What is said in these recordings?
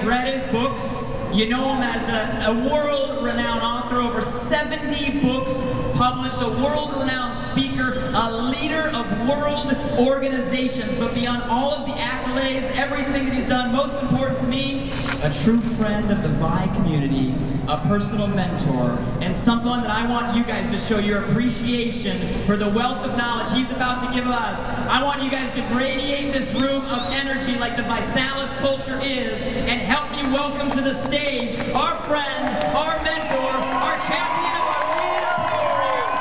have read his books. You know him as a world-renowned author, over 70 books published, a world-renowned speaker, a leader of world organizations. But beyond all of the accolades, everything that he's done, most important to me, a true friend of the VI community, a personal mentor, and someone that I want you guys to show your appreciation for the wealth of knowledge he's about to give us. I want you guys to radiate this room of energy like the ViSalus culture is, and help me welcome to the stage our friend, our mentor, our champion of our leader program.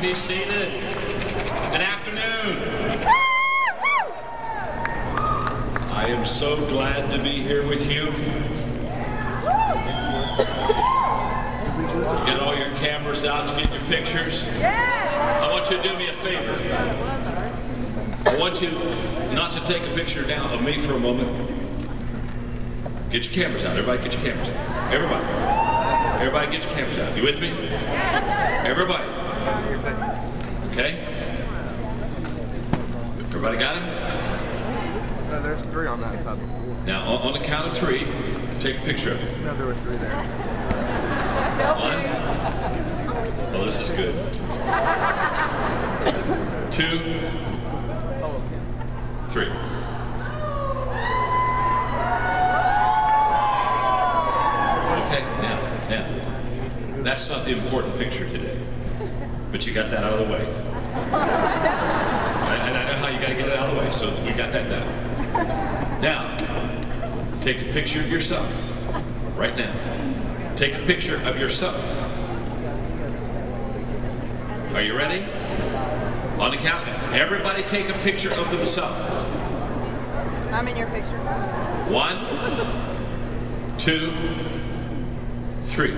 Be seated. Good afternoon. I am so glad to be here with you. Get all your cameras out to get your pictures. I want you to do me a favor. I want you not to take a picture now of me for a moment. Get your cameras out. Everybody get your cameras out. Everybody get your cameras out. You with me? Everybody. Okay? Everybody got him? No, there's 3 on that side. Now, on the count of 3, take a picture of it. No, there were 3 there. 1. Oh, this is good. 2. 3. Okay, now, that's not the important picture today. But you got that out of the way. And I know how you got to get it out of the way, so we got that done. Now, take a picture of yourself. Right now. Take a picture of yourself. Are you ready? On the count, everybody take a picture of themselves. I'm in your picture. 1, 2, 3.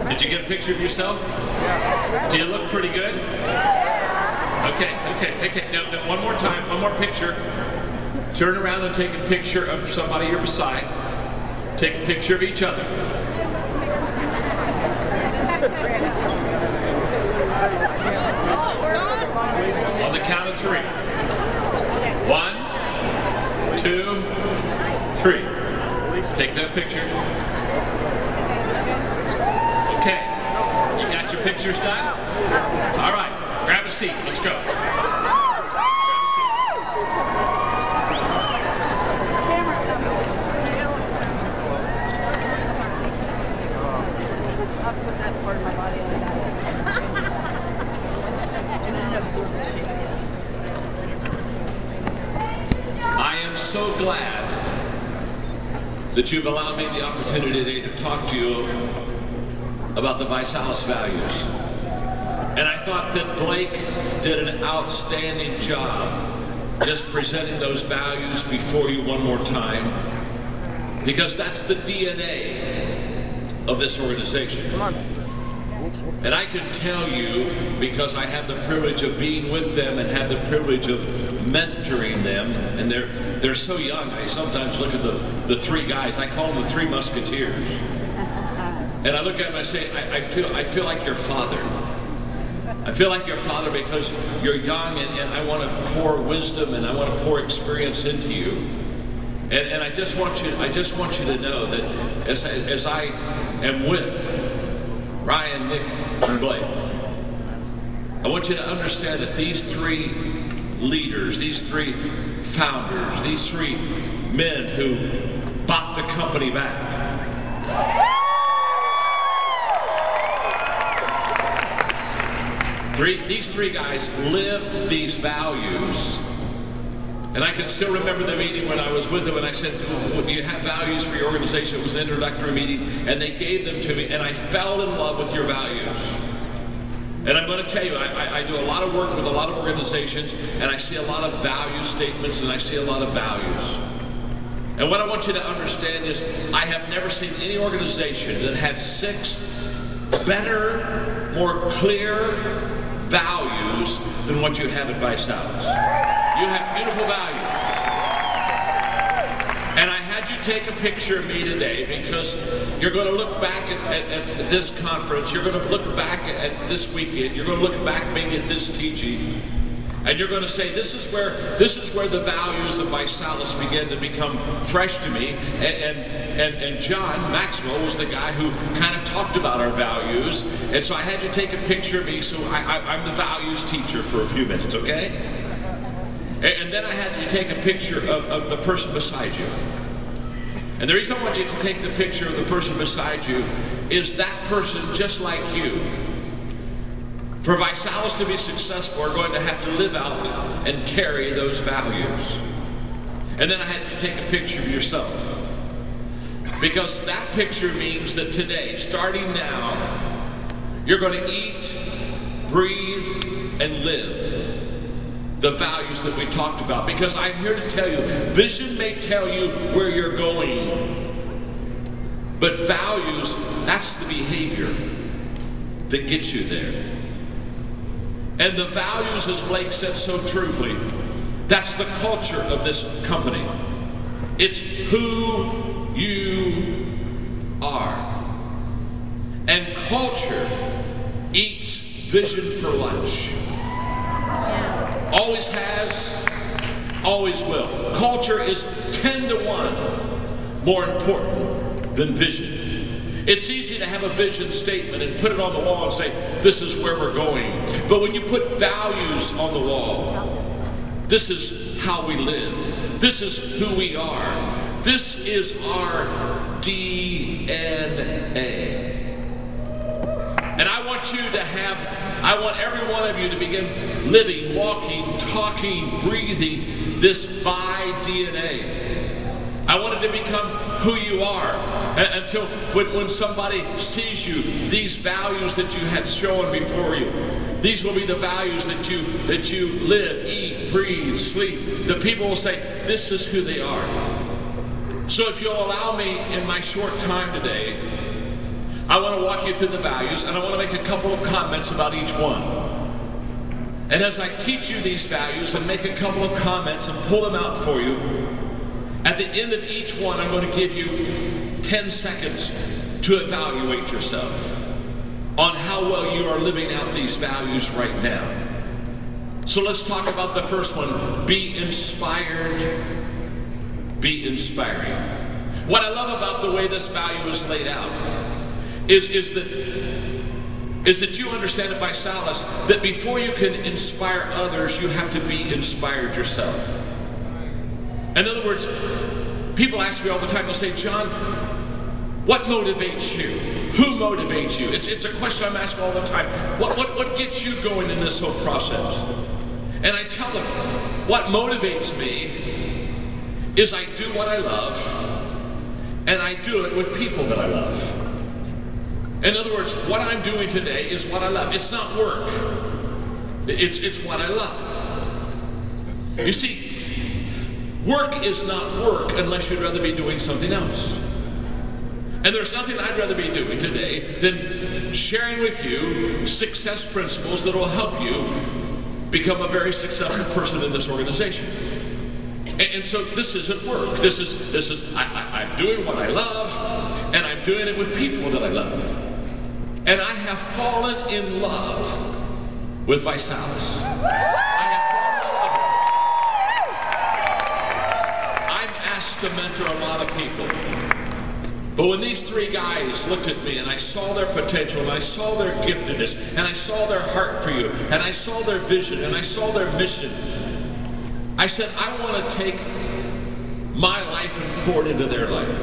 Did you get a picture of yourself? Do you look pretty good? Okay. Now, one more time, one more picture. Turn around and take a picture of somebody you're beside. Take a picture of each other. On the count of 3. 1, 2, 3. Take that picture. Okay, you got your pictures done? All right, grab a seat, let's go. I'll put that part of my body on that. I am so glad that you've allowed me the opportunity today to talk to you about the ViSalus values. And I thought that Blake did an outstanding job just presenting those values before you one more time, because that's the DNA of this organization. Come on. And I can tell you, because I have the privilege of being with them and have the privilege of mentoring them, and they're so young. I sometimes look at the 3 guys, I call them the 3 musketeers. And I look at them and I say, I feel like your father. I feel like your father because you're young, and I want to pour wisdom and I want to pour experience into you. And I just want you to know that as I am with Ryan, Nick, and Blake, I want you to understand that these 3 leaders, these 3 founders, these 3 men who bought the company back, these 3 guys live these values. And I can still remember the meeting when I was with them, and I said, well, do you have values for your organization? It was an introductory meeting, and they gave them to me, and I fell in love with your values. tell you, I do a lot of work with a lot of organizations, and I see a lot of value statements, and I see a lot of values. And what I want you to understand is, I have never seen any organization that had 6 better, more clear values than what you have at ViSalus. You have beautiful values. And I had you take a picture of me today because you're going to look back at this conference, you're going to look back at this weekend, you're going to look back maybe at this teaching, and you're going to say, this is where the values of ViSalus began to become fresh to me. And John Maxwell was the guy who kind of talked about our values. And so I had you take a picture of me, so I'm the values teacher for a few minutes, okay? And then I had you take a picture of the person beside you. And the reason I want you to take the picture of the person beside you is that person just like you. For ViSalus to be successful, we're going to have to live out and carry those values. And then I had to take a picture of yourself. Because that picture means that today, starting now, you're going to eat, breathe, and live the values that we talked about. Because I'm here to tell you, vision may tell you where you're going, but values, that's the behavior that gets you there. And the values, as Blake said so truthfully, that's the culture of this company. It's who you are. And culture eats vision for lunch. Always has, always will. Culture is 10 to 1 more important than vision. It's easy to have a vision statement and put it on the wall and say, this is where we're going. But when you put values on the wall, this is how we live. This is who we are. This is our DNA. And I want you to I want every one of you to begin living, walking, talking, breathing this DNA. I want it to become who you are. Until when somebody sees you, these values that you had shown before you, these will be the values that you live, eat, breathe, sleep. The people will say, this is who they are. So if you'll allow me in my short time today, I want to walk you through the values, and I want to make a couple of comments about each one. And as I teach you these values and make a couple of comments and pull them out for you, at the end of each one, I'm going to give you 10 seconds to evaluate yourself on how well you are living out these values right now. So let's talk about the first one. Be inspired. Be inspiring. What I love about the way this value is laid out is that you understand at ViSalus that before you can inspire others, you have to be inspired yourself. In other words, people ask me all the time, they'll say, John, what motivates you? Who motivates you? It's a question I'm asked all the time. What gets you going in this whole process? And I tell them, what motivates me is I do what I love, and I do it with people that I love. In other words, what I'm doing today is what I love. It's not work. It's what I love. You see, work is not work unless you'd rather be doing something else. And there's nothing I'd rather be doing today than sharing with you success principles that will help you become a very successful person in this organization. And so this isn't work. This is I'm doing what I love, and I'm doing it with people that I love. And I have fallen in love with ViSalus. I have fallen in love with it. I'm asked to mentor a lot of people. But when these 3 guys looked at me and I saw their potential and I saw their giftedness and I saw their heart for you and I saw their vision and I saw their mission, I said, I want to take my life and pour it into their life.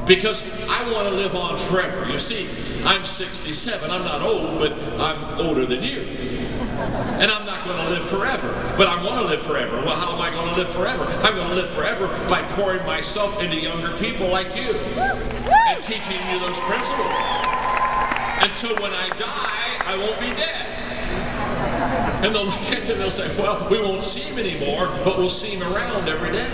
Because I want to live on forever. You see, I'm 67. I'm not old, but I'm older than you. And I'm not going to live forever. But I want to live forever. Well, how am I going to live forever? I'm going to live forever by pouring myself into younger people like you and teaching you those principles. And so when I die, I won't be dead. And they'll look at you and they'll say, well, we won't see him anymore, but we'll see him around every day.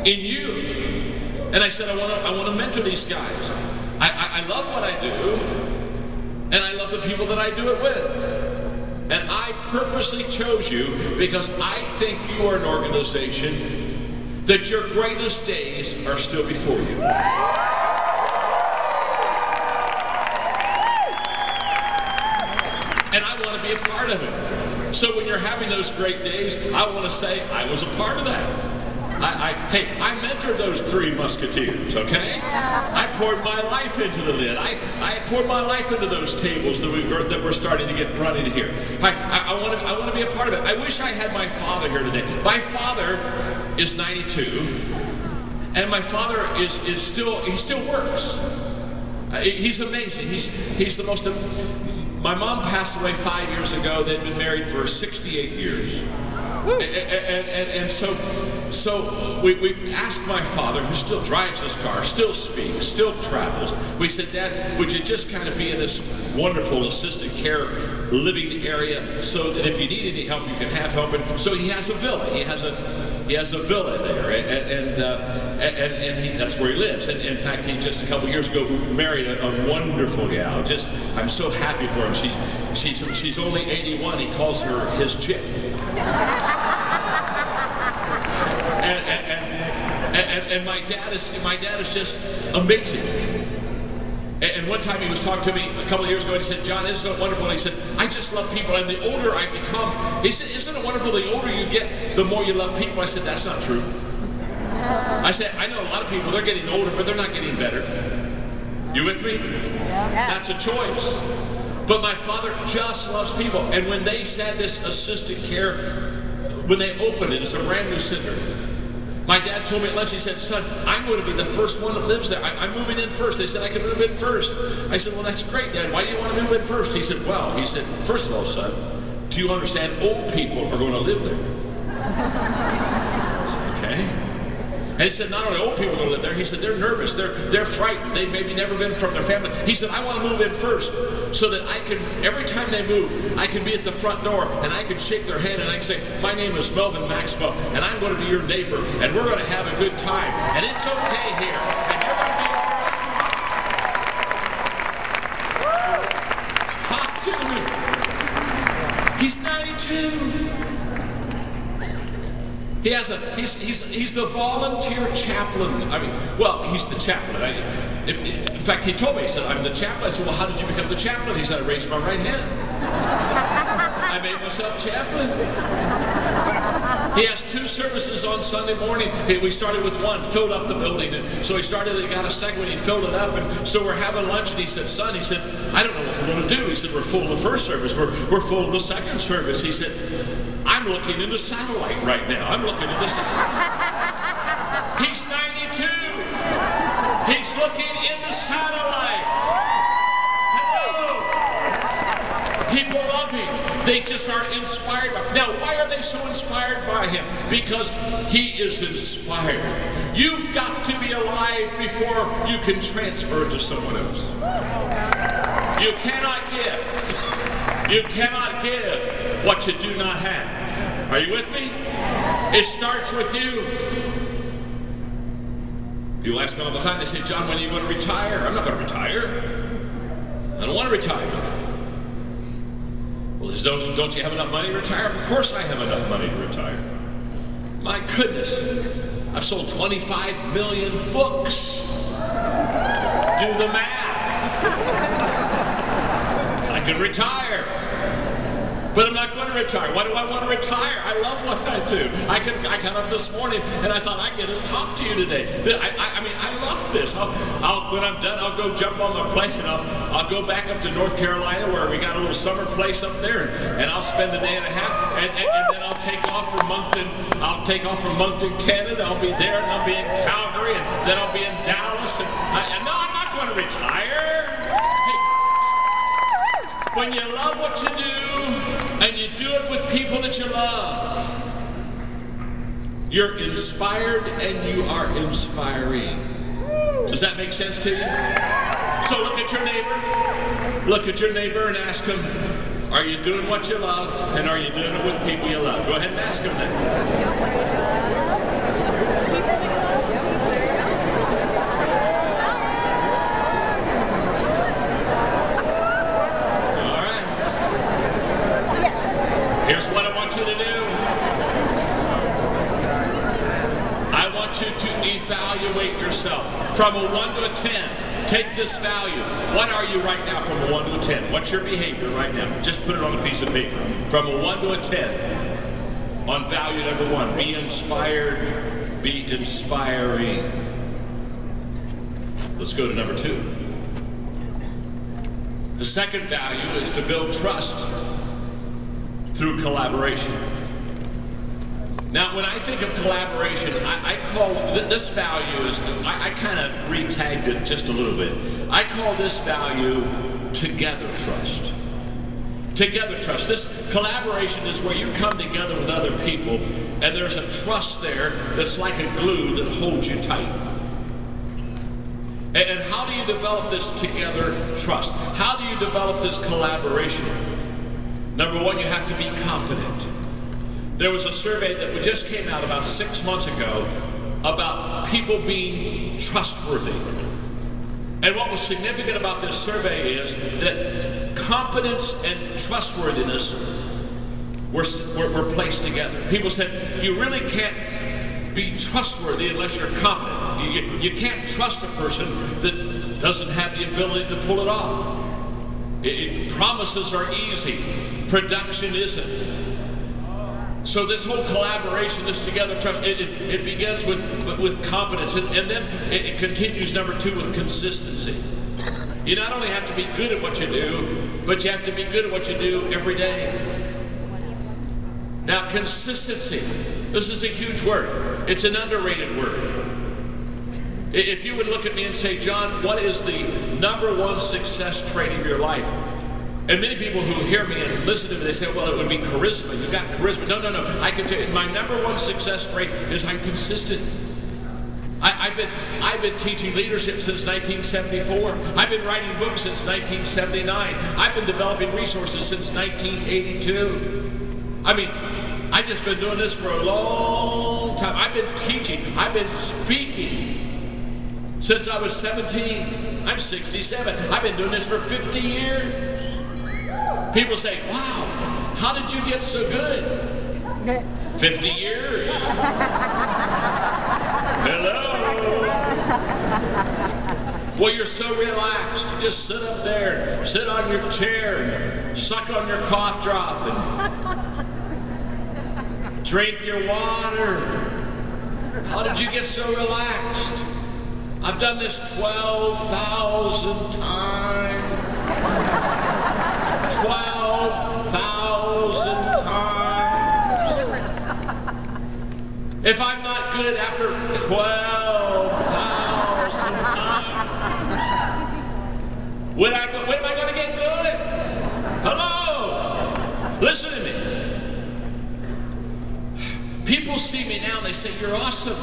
In you. And I said, I want to mentor these guys. I love what I do, and I love the people that I do it with. And I purposely chose you because I think you are an organization that your greatest days are still before you. And I want to be a part of it. So when you're having those great days, I want to say I was a part of that. Hey, I mentored those 3 musketeers, okay? I poured my life into the lid. I poured my life into those tables that we're starting to get running here. I want to be a part of it. I wish I had my father here today. My father is 92, and my father he still works. He's amazing. He's the most. My mom passed away 5 years ago. They'd been married for 68 years. And so we asked my father, who still drives his car, still speaks, still travels. We said, Dad, would you just kind of be in this wonderful assisted care living area so that if you need any help, you can have help? And so he has a villa. He has a villa there, and that's where he lives. And in fact, he just a couple years ago married a wonderful gal. I'm so happy for him. She's only 81. He calls her his chick. And my dad is just amazing. And one time he was talking to me a couple of years ago, and he said, John, isn't it wonderful? And he said, I just love people, and the older I become, he said, isn't it wonderful, the older you get, the more you love people? I said, that's not true. I said, I know a lot of people, they're getting older, but they're not getting better. You with me? That's a choice. But my father just loves people. And when they said this assisted care, when they opened it, it's a brand new center. My dad told me at lunch, he said, son, I'm going to be the first one that lives there. I'm moving in first. They said I can move in first. I said, well, that's great, Dad. Why do you want to move in first? He said, first of all, son, do you understand old people are going to live there? I said, okay. And he said, not only old people are going to live there, he said, they're nervous, they're frightened, they've maybe never been from their family. He said, I want to move in first so that I can, every time they move, I can be at the front door and I can shake their hand and I can say, my name is Maxwell, and I'm going to be your neighbor, and we're going to have a good time, and it's okay here, and you're going to be all right. Talk to me. He's 92. He's the volunteer chaplain. I mean, well, he's the chaplain. In fact, he told me, he said, I'm the chaplain. I said, well, how did you become the chaplain? He said, I raised my right hand. I made myself chaplain. He has 2 services on Sunday morning. We started with 1, filled up the building. And so he got a second one, he filled it up. And so we're having lunch, and he said, son, he said, I don't know what we're going to do. He said, we're full in the first service. We're full in the second service. He said, I'm looking into satellite right now. I'm looking into satellite. He's 92. He's looking into satellite. Hello. People love him. They just are inspired by him. Now, why are they so inspired by him? Because he is inspired. You've got to be alive before you can transfer to someone else. You cannot give. You cannot give what you do not have. Are you with me? It starts with you. People ask me all the time, they say, John, when are you going to retire? I'm not going to retire. I don't want to retire. Well, don't you have enough money to retire? Of course I have enough money to retire. My goodness, I've sold 25 million books. Do the math. I can retire. But I'm not going to retire. Why do I want to retire? I love what I do. I got up this morning and I thought I'd get to talk to you today. I mean, I love this. When I'm done, I'll go jump on my plane and I'll go back up to North Carolina where we got a little summer place up there, and I'll spend a day and a half, and then I'll take off from Moncton. I'll take off from Moncton, Canada. I'll be there, and I'll be in Calgary, and then I'll be in Dallas. And no, I'm not going to retire. Hey, when you love what you do, and you do it with people that you love, you're inspired and you are inspiring. Does that make sense to you? So look at your neighbor and ask him, Are you doing what you love? And are you doing it with people you love? Go ahead and ask them that. Here's what I want you to do. I want you to evaluate yourself from a 1 to a 10. Take this value. What are you right now from a 1 to a 10? What's your behavior right now? Just put it on a piece of paper. From a 1 to a 10. On value number 1, be inspired, be inspiring. Let's go to number 2. The second value is to build trust through collaboration. Now, when I think of collaboration, I call this value is, I kind of retagged it just a little bit. I call this value together trust. Together trust. This collaboration is where you come together with other people and there's a trust there that's like a glue that holds you tight. And how do you develop this together trust? How do you develop this collaboration? Number 1, you have to be competent. There was a survey that just came out about 6 months ago about people being trustworthy. And what was significant about this survey is that competence and trustworthiness were placed together. People said, you really can't be trustworthy unless you're competent. You can't trust a person that doesn't have the ability to pull it off. Promises are easy, production isn't. So this whole collaboration, this together trust, it begins with competence, and then it continues, number 2, with consistency. You not only have to be good at what you do, but you have to be good at what you do every day. Now, consistency, this is a huge word. It's an underrated word. If you would look at me and say, John, what is the number 1 success trait of your life? And many people who hear me and listen to me, they say, well, it would be charisma. You got charisma. No. I can tell you, my number 1 success trait is I'm consistent. I've been teaching leadership since 1974. I've been writing books since 1979. I've been developing resources since 1982. I mean, I've just been doing this for a long time. I've been teaching. I've been speaking since I was 17. I'm 67. I've been doing this for 50 years. People say, wow, how did you get so good? 50 years. Hello. Well, you're so relaxed. You just sit up there, sit on your chair, suck on your cough drop, and drink your water. How did you get so relaxed? I've done this 12,000 times. 12,000 times. If I'm not good after 12,000 times, when am I going to get good? Hello? Listen to me. People see me now and they say, you're awesome.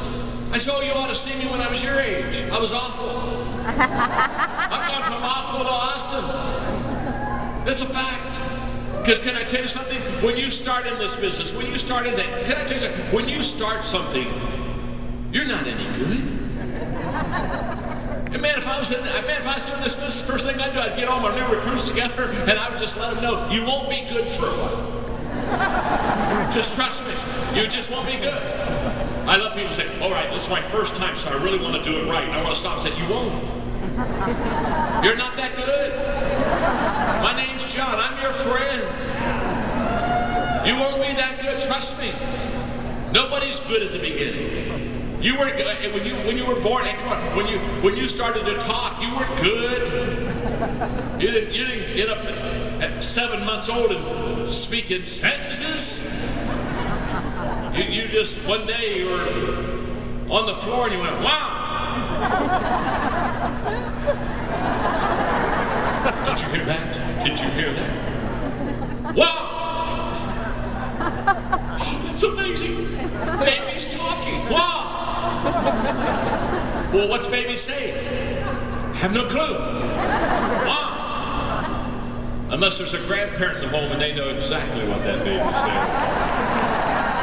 I said, oh, you ought to see me when I was your age. I was awful. I've gone from awful to awesome. It's a fact. Because can I tell you something? When you start in this business, when you start in that, can I tell you something? When you start something, you're not any good. And man, if I was doing this business, first thing I'd do, I'd get all my new recruits together and I would just let them know, you won't be good for a while. Just trust me. You just won't be good. I love people say, all right, this is my first time, so I really want to do it right. And I want to stop and say, you won't. You're not that good. My name's John. I'm your friend. You won't be that good. Trust me. Nobody's good at the beginning. You were when you were born. Hey, come on. When you started to talk, you weren't good. You didn't get up at 7 months old and speak in sentences. You just one day you were on the floor and you went, wow. Did you hear that? Did you hear that? Wow! Oh, that's amazing. Baby's talking. Wow! Well, what's baby saying? Have no clue. Wow! Unless there's a grandparent in the home and they know exactly what that baby's saying.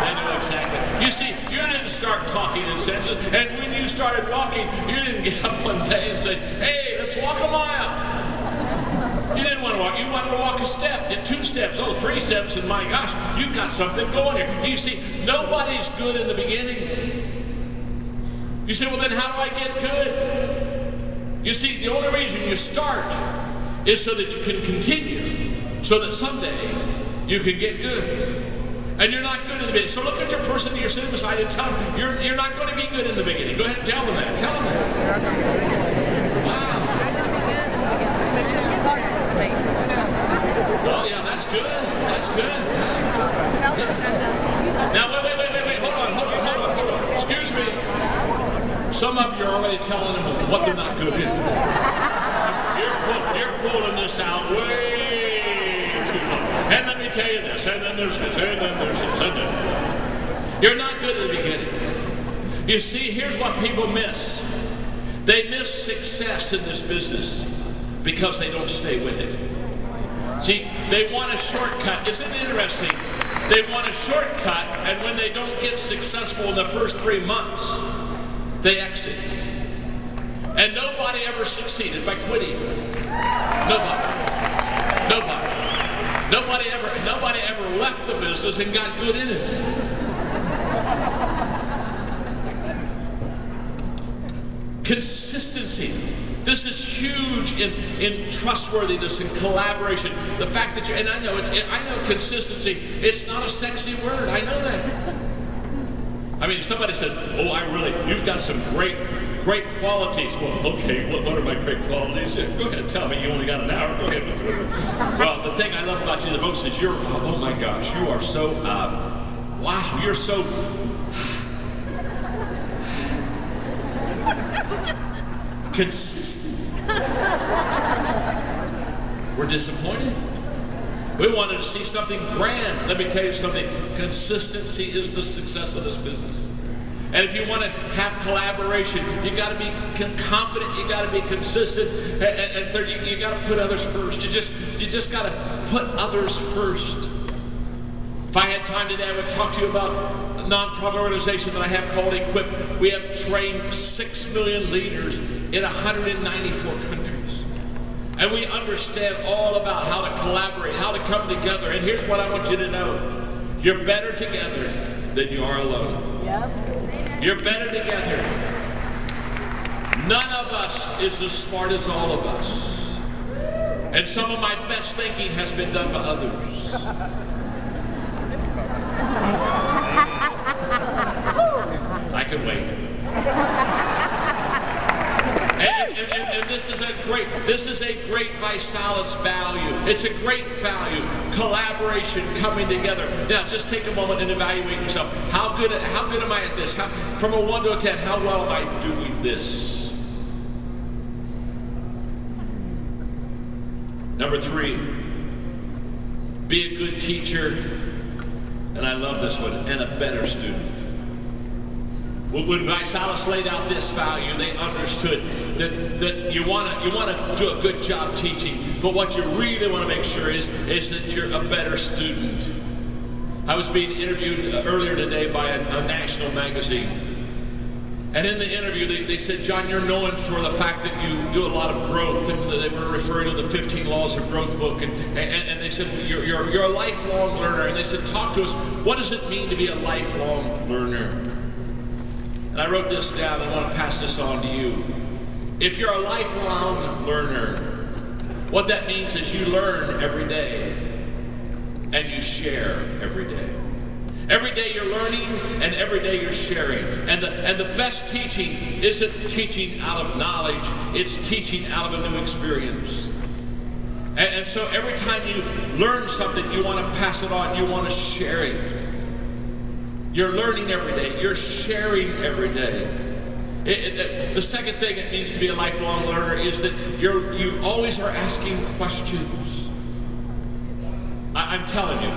They know exactly. You see, you didn't start talking in sentences, and when you started walking, you didn't get up one day and say, hey, let's walk a mile. You didn't want to walk, you wanted to walk a step, and 2 steps, 3 steps, and my gosh, you've got something going here. You see, nobody's good in the beginning. You say, well then how do I get good? You see, the only reason you start is so that you can continue, so that someday you can get good. And you're not good in the beginning. So look at your person that you're sitting beside and tell them, you're not going to be good in the beginning. Go ahead and tell them that. Tell them that. Wow. You're not going to be good in the beginning, but you can participate. Oh yeah, that's good. That's good. Tell them that. Now wait. Hold on. Excuse me. Some of you are already telling them what they're not good in. You're pulling this out way too long. And let me tell you this, and then there's this, and then there's this, and then. You're not good in the beginning. You see, here's what people miss. They miss success in this business because they don't stay with it. See, they want a shortcut. Isn't it interesting? They want a shortcut, and when they don't get successful in the first 3 months, they exit. And nobody ever succeeded by quitting. Nobody ever left the business and got good in it. Consistency. This is huge in trustworthiness and collaboration. The fact that I know consistency, it's not a sexy word, I know that. I mean, if somebody says, oh, you've got some great qualities. Well, okay, what are my great qualities? Go ahead, tell me. You only got an hour. Go ahead. Well, the thing I love about you the most is oh my gosh, you are so, wow, you're so, consistent. We're disappointed. We wanted to see something grand. Let me tell you something. Consistency is the success of this business. And if you want to have collaboration, you got to be confident. You got to be consistent. And third, you got to put others first. You just got to put others first. If I had time today, I would talk to you about a nonprofit organization that I have called Equip. We have trained 6 million leaders in 194 countries. And we understand all about how to collaborate, how to come together. And here's what I want you to know. You're better together than you are alone. Yep. You're better together. None of us is as smart as all of us. And some of my best thinking has been done by others. I can wait. And this is a great Visalis value. It's a great value. Collaboration, coming together. Now, just take a moment and evaluate yourself. How good am I at this? From a 1 to a 10, how well am I doing this? Number 3, be a good teacher, and I love this one, and a better student. When Visalis laid out this value, they understood that you want to do a good job teaching, but what you really want to make sure is that you're a better student. I was being interviewed earlier today by a national magazine. And in the interview, they said, John, you're known for the fact that you do a lot of growth. And they were referring to the 15 Laws of Growth book. And they said, you're a lifelong learner. And they said, talk to us, what does it mean to be a lifelong learner? And I wrote this down, and I want to pass this on to you. If you're a lifelong learner, what that means is you learn every day, and you share every day. Every day you're learning, and every day you're sharing. And the best teaching isn't teaching out of knowledge, it's teaching out of a new experience. And so every time you learn something, you want to pass it on, you want to share it. You're learning every day. You're sharing every day. The second thing it means to be a lifelong learner is that you always are asking questions. I'm telling you,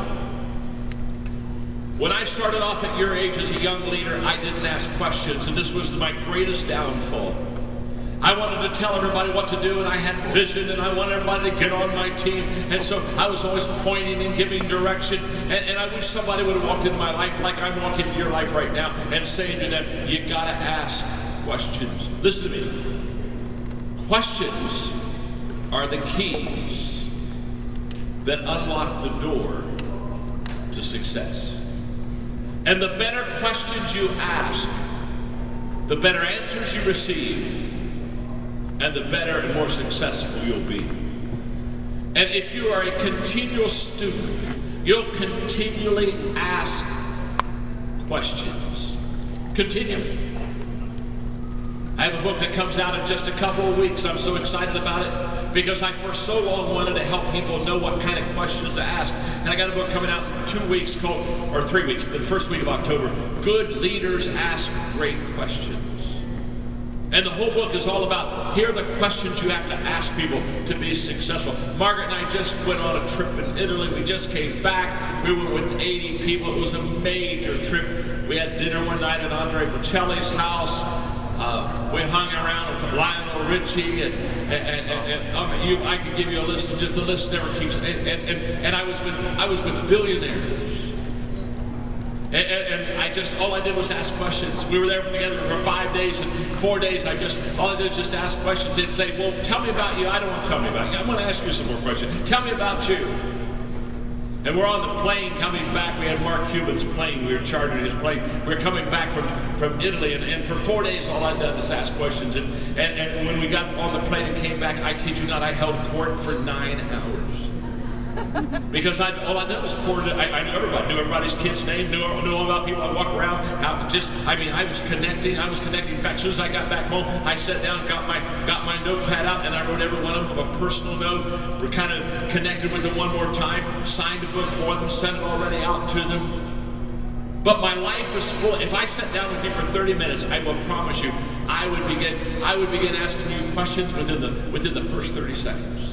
when I started off at your age as a young leader, I didn't ask questions, and this was my greatest downfall. I wanted to tell everybody what to do, and I had vision, and I wanted everybody to get on my team. And so I was always pointing and giving direction. And I wish somebody would have walked into my life like I'm walking into your life right now and saying to them, you got to ask questions. Listen to me. Questions are the keys that unlock the door to success. And the better questions you ask, the better answers you receive, and the better and more successful you'll be. And if you are a continual student, you'll continually ask questions. Continually. I have a book that comes out in just a couple of weeks. I'm so excited about it because I for so long wanted to help people know what kind of questions to ask. And I got a book coming out in 2 weeks called, or 3 weeks, the first week of October, Good Leaders Ask Great Questions. And the whole book is all about, here are the questions you have to ask people to be successful. Margaret and I just went on a trip in Italy. We just came back. We were with 80 people. It was a major trip. We had dinner one night at Andre Bocelli's house. We hung around with Lionel Richie, and I could give you a list of just the list never keeps. And I was with billionaires. And I just, all I did was ask questions. We were there together for 5 days, and 4 days all I did was just ask questions. They'd say, well, tell me about you. I don't want to tell me about you. I want to ask you some more questions. Tell me about you. And we're on the plane coming back. We had Mark Cuban's plane. We were chartering his plane. We were coming back from Italy, and for 4 days, all I'd done was ask questions. And when we got on the plane and came back, I kid you not, I held court for 9 hours. Because all I did was pour it. I knew everybody, knew everybody's kid's name, knew all about people. I walk around, I was connecting. In fact, as soon as I got back home, I sat down, got my notepad out, and I wrote every one of them a personal note. We're kind of connected with them one more time, signed a book for them, sent it already out to them. But my life is full. If I sat down with you for 30 minutes, I will promise you, I would begin asking you questions within the first 30 seconds.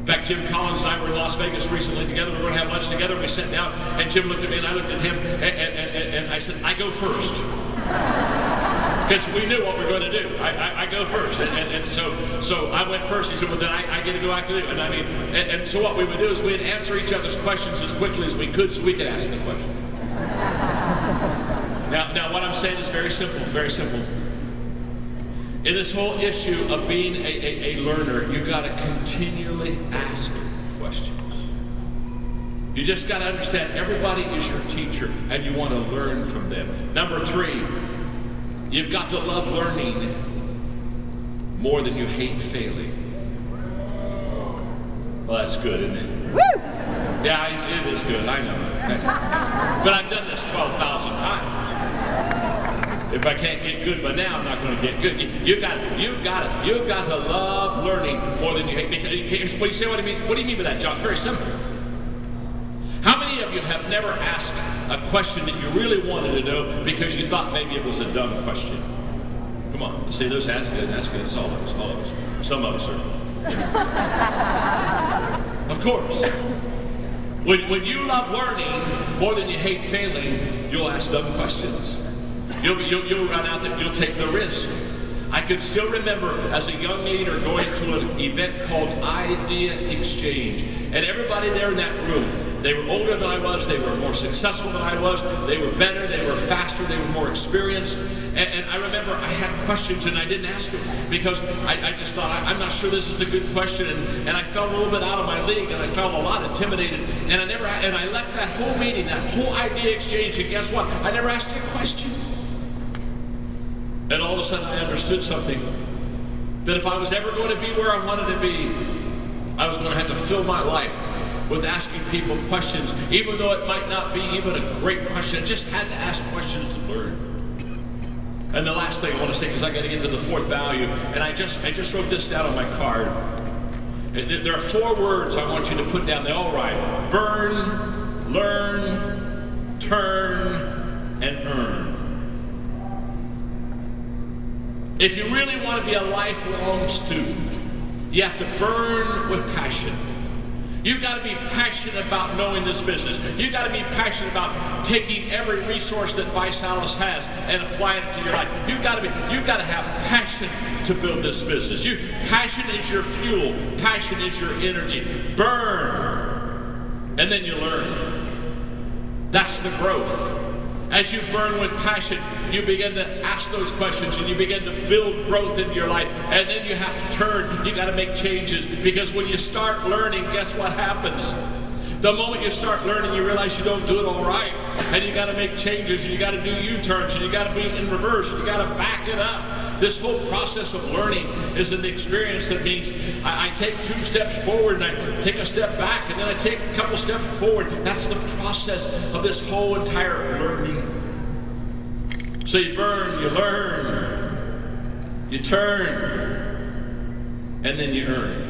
In fact, Jim Collins and I were in Las Vegas recently together. We were going to have lunch together. We sat down, and Jim looked at me, and I looked at him, and I said, I go first. Because we knew what we were going to do. I go first. And so I went first. He said, well, then I get to go after you. And so what we would do is we'd answer each other's questions as quickly as we could so we could ask the question. Now what I'm saying is very simple, very simple. In this whole issue of being a learner, you got to continually ask questions. You just got to understand everybody is your teacher, and you want to learn from them. Number 3, you've got to love learning more than you hate failing. Well, that's good, isn't it? Woo! Yeah, it is good. I know. But I've done this 12,000 times. If I can't get good by now, I'm not going to get good. You got to love learning more than you hate. Because, well, you say, what do you mean by that, John? It's very simple. How many of you have never asked a question that you really wanted to know because you thought maybe it was a dumb question? Come on, you see those? That's good. That's good. It's all of us. Some of us are. Of course. When you love learning more than you hate failing, you'll ask dumb questions. You'll run out there, you'll take the risk. I can still remember as a young leader going to an event called Idea Exchange. And everybody there in that room, they were older than I was, they were more successful than I was, they were better, they were faster, they were more experienced. And I remember I had questions and I didn't ask them because I just thought, I'm not sure this is a good question. And I felt a little bit out of my league and I felt a lot intimidated. And I left that whole meeting, that whole Idea Exchange, and guess what? I never asked you a question. And all of a sudden I understood something, that if I was ever going to be where I wanted to be, I was going to have to fill my life with asking people questions, even though it might not be even a great question. I just had to ask questions to learn. And the last thing I want to say, because I got to get to the 4th value, and I just wrote this down on my card. There are 4 words I want you to put down. They all rhyme. Burn, learn, turn, and earn. If you really want to be a lifelong student, you have to burn with passion. You've got to be passionate about knowing this business. You've got to be passionate about taking every resource that ViSalus has and applying it to your life. You've got to have passion to build this business. Passion is your fuel. Passion is your energy. Burn, and then you learn. That's the growth. As you burn with passion, you begin to ask those questions and you begin to build growth in your life. And then you have to turn, you got to make changes, because when you start learning, guess what happens? The moment you start learning, you realize you don't do it all right. And you got to make changes, and you got to do U-turns, and you got to be in reverse, and you got to back it up. This whole process of learning is an experience that means I take 2 steps forward and I take a step back, and then I take a couple steps forward. That's the process of this whole entire learning. So you burn, you learn, you turn, and then you earn.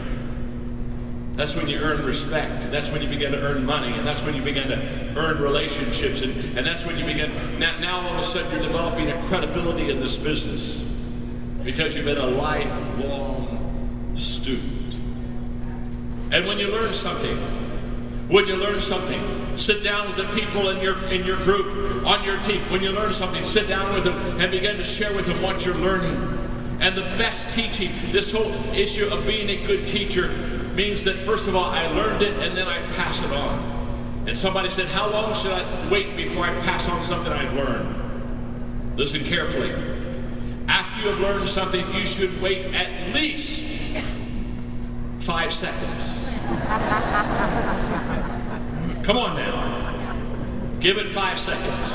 That's when you earn respect, and that's when you begin to earn money, and that's when you begin to earn relationships, and that's when you begin, now all of a sudden you're developing a credibility in this business because you've been a lifelong student. And when you learn something, sit down with the people in your group, on your team. When you learn something, sit down with them and begin to share with them what you're learning. And the best teaching, this whole issue of being a good teacher, means that first of all, I learned it and then I pass it on. And somebody said, how long should I wait before I pass on something I've learned? Listen carefully. After you have learned something, you should wait at least 5 seconds. Come on now. Give it 5 seconds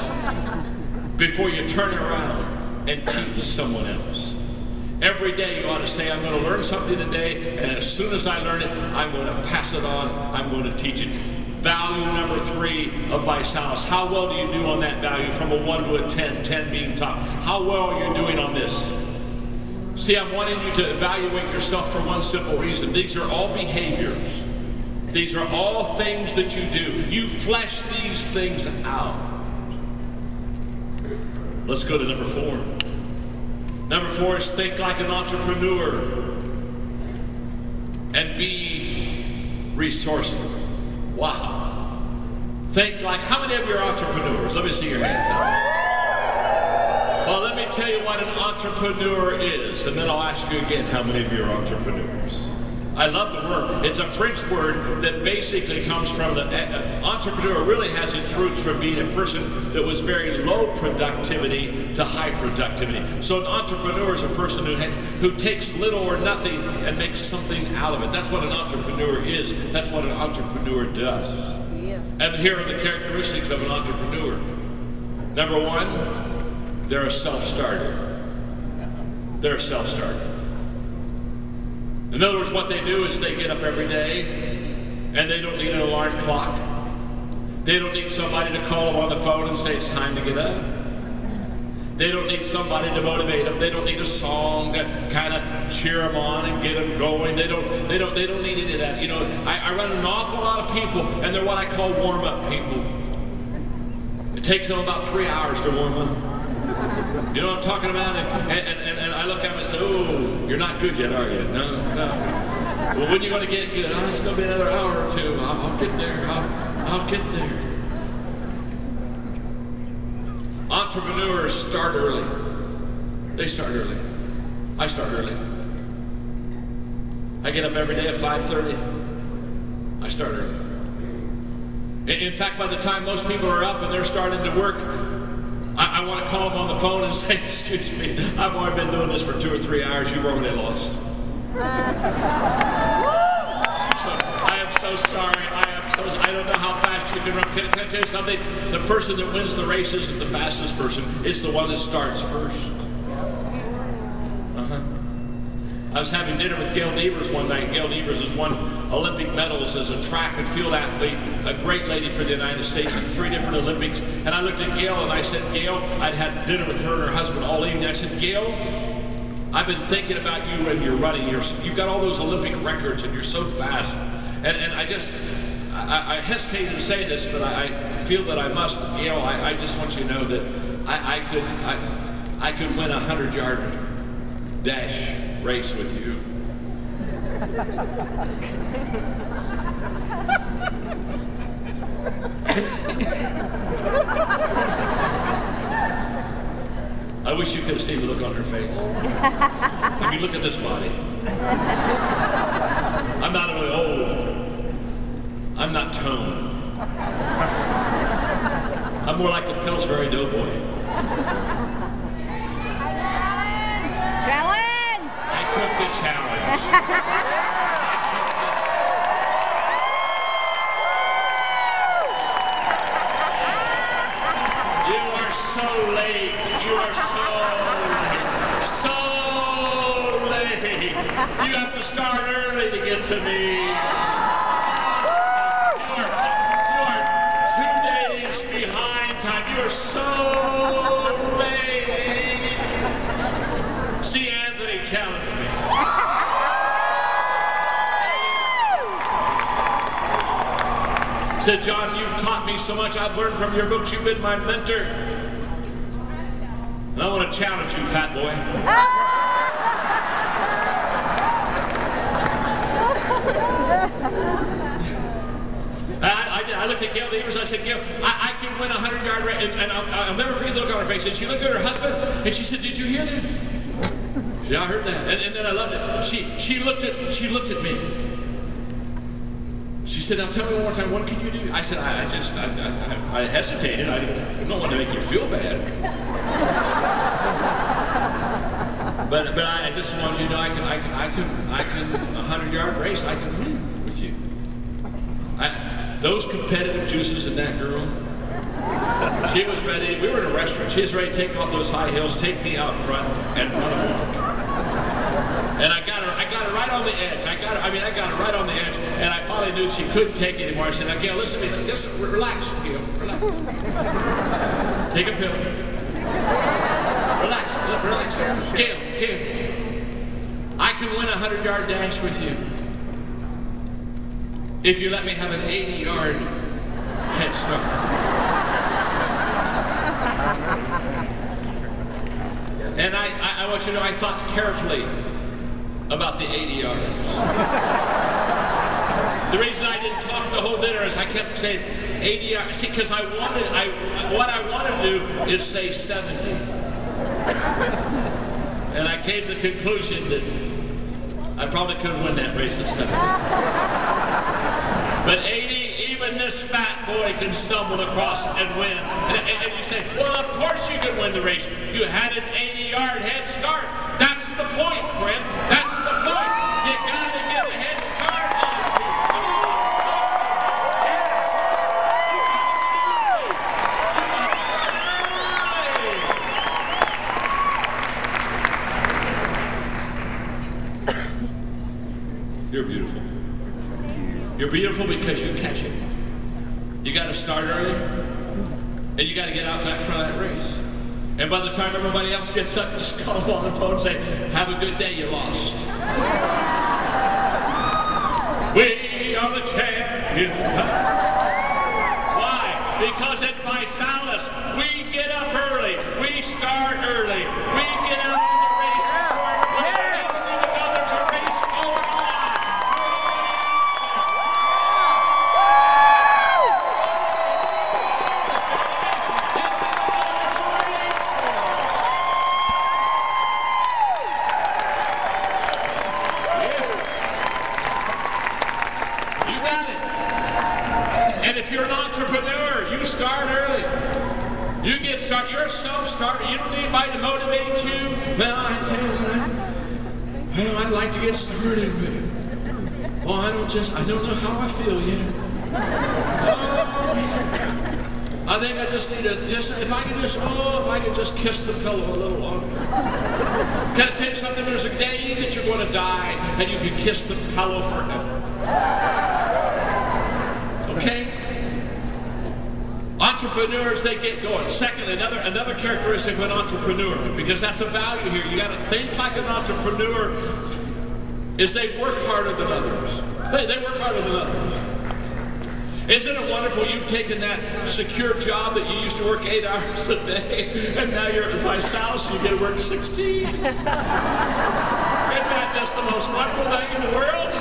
before you turn it around and teach someone else. Every day you ought to say, I'm going to learn something today, and as soon as I learn it, I'm going to pass it on, I'm going to teach it. Value number 3 of ViSalus. How well do you do on that value from a 1 to a 10, 10 being top? How well are you doing on this? See, I'm wanting you to evaluate yourself for one simple reason. These are all behaviors. These are all things that you do. You flesh these things out. Let's go to number 4. Number 4 is think like an entrepreneur and be resourceful. Wow. Think like, how many of you are entrepreneurs? Let me see your hands up. Well, let me tell you what an entrepreneur is, and then I'll ask you again, how many of you are entrepreneurs? I love the word. It's a French word that basically comes from the entrepreneur really has its roots from being a person that was very low productivity to high productivity. So an entrepreneur is a person who takes little or nothing and makes something out of it. That's what an entrepreneur is. That's what an entrepreneur does. Yeah. And here are the characteristics of an entrepreneur. Number 1, they're a self-starter. They're a self-starter. In other words, what they do is they get up every day, and they don't need an alarm clock. They don't need somebody to call them on the phone and say it's time to get up. They don't need somebody to motivate them. They don't need a song to kind of cheer them on and get them going. They don't need any of that. You know, I run an awful lot of people, and they're what I call warm-up people. It takes them about 3 hours to warm up. You know what I'm talking about? And I look at him and say, oh, you're not good yet, are you? No. Well, when are you going to get good? Oh, it's going to be another hour or 2. I'll get there. I'll get there. Entrepreneurs start early. They start early. I start early. I get up every day at 5:30. I start early. In fact, by the time most people are up and they're starting to work, I want to call them on the phone and say, excuse me, I've already been doing this for 2 or 3 hours. You've already lost. I am so sorry. I don't know how fast you can run. Can I tell you something? The person that wins the race isn't the fastest person. It's the one that starts first. I was having dinner with Gail Devers one night. Gail Devers has won Olympic medals as a track and field athlete, a great lady for the United States in 3 different Olympics. And I looked at Gail and I said, Gail, I'd had dinner with her and her husband all evening. I said, Gail, I've been thinking about you when you're running. You've got all those Olympic records and you're so fast. And I I hesitate to say this, but I feel that I must. Gail, I just want you to know that I could win a 100-yard dash race with you. I wish you could have seen the look on her face. I mean, look at this body. I'm not really old. I'm not toned. I'm more like the Pillsbury Doughboy. Challenge! I took the challenge. You are so late. You are so late. You have to start early to get to me. You are 2 days behind time. You are so late. See, Anthony challenged me. Said, John, you've taught me so much. I've learned from your books. You've been my mentor. And I want to challenge you, fat boy. I looked at Gail Devers. I said, Gail, I can win a 100-yard race. And I'll never forget the look on her face. And she looked at her husband, and she said, did you hear that? She said, I heard that. And then I loved it. She looked at me. She said, now tell me one more time, what can you do? I said, I hesitated. I don't want to make you feel bad. But I just wanted you to know I can 100-yard race, I can win with you. Those competitive juices in that girl, she was ready. We were in a restaurant. She was ready to take off those high heels, take me out front, and run a walk. And I got her right on the edge. I got her right on the edge. And I finally knew she couldn't take it anymore. I said, now, Gail, listen to me. Just relax, Gail. Relax. Take a pill. Relax. Gail. I can win a 100-yard dash with you if you let me have an 80-yard head start. And I want you to know I thought carefully about the 80 yards. The reason I didn't talk the whole dinner is I kept saying 80 yards. See, because what I wanted to do is say 70. And I came to the conclusion that I probably couldn't win that race at 70. But 80, even this fat boy can stumble across and win. And you say, well, of course you can win the race. You had an 80-yard head start. That's the point, friend. That's the point. You got to get a head start on people. You're beautiful. You're beautiful because you catch it. You got to start early, and you got to get out in that front of that race. And by the time everybody else gets up, just call them on the phone and say, have a good day, you lost. We are the champions. Why? Because at Visalis, we get up early. We start early. We get out in the race before there's a race going on. And if you're an entrepreneur, you start early. You get started. You're a self-starter. You don't need anybody to motivate you. Well, I tell you what, well, I'd like to get started, but well, I don't know how I feel yet. I think I just need to if I could just kiss the pillow a little longer. Can I tell you something? There's a day that you're going to die, and you can kiss the pillow forever. Okay? Entrepreneurs, they get going. Secondly, another characteristic of an entrepreneur, because that's a value here. You got to think like an entrepreneur, is they work harder than others. They work harder than others. Isn't it wonderful you've taken that secure job that you used to work 8 hours a day, and now you're at Visalis and you get to work 16? Isn't that just the most wonderful thing in the world?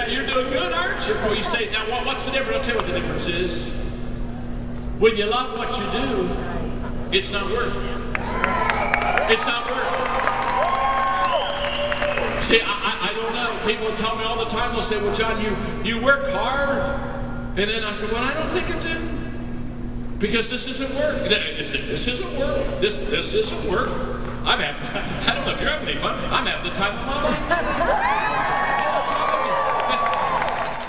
you're doing good, aren't you? Well, you say, now what's the difference? I'll tell you what the difference is. When you love what you do, it's not work. It's not work. See, I don't know. People tell me all the time, they'll say, well, John, you work hard. And then I said, well, I don't think I do. Because this isn't work. This isn't work. This isn't work. I don't know if you're having any fun. I'm having the time of my life.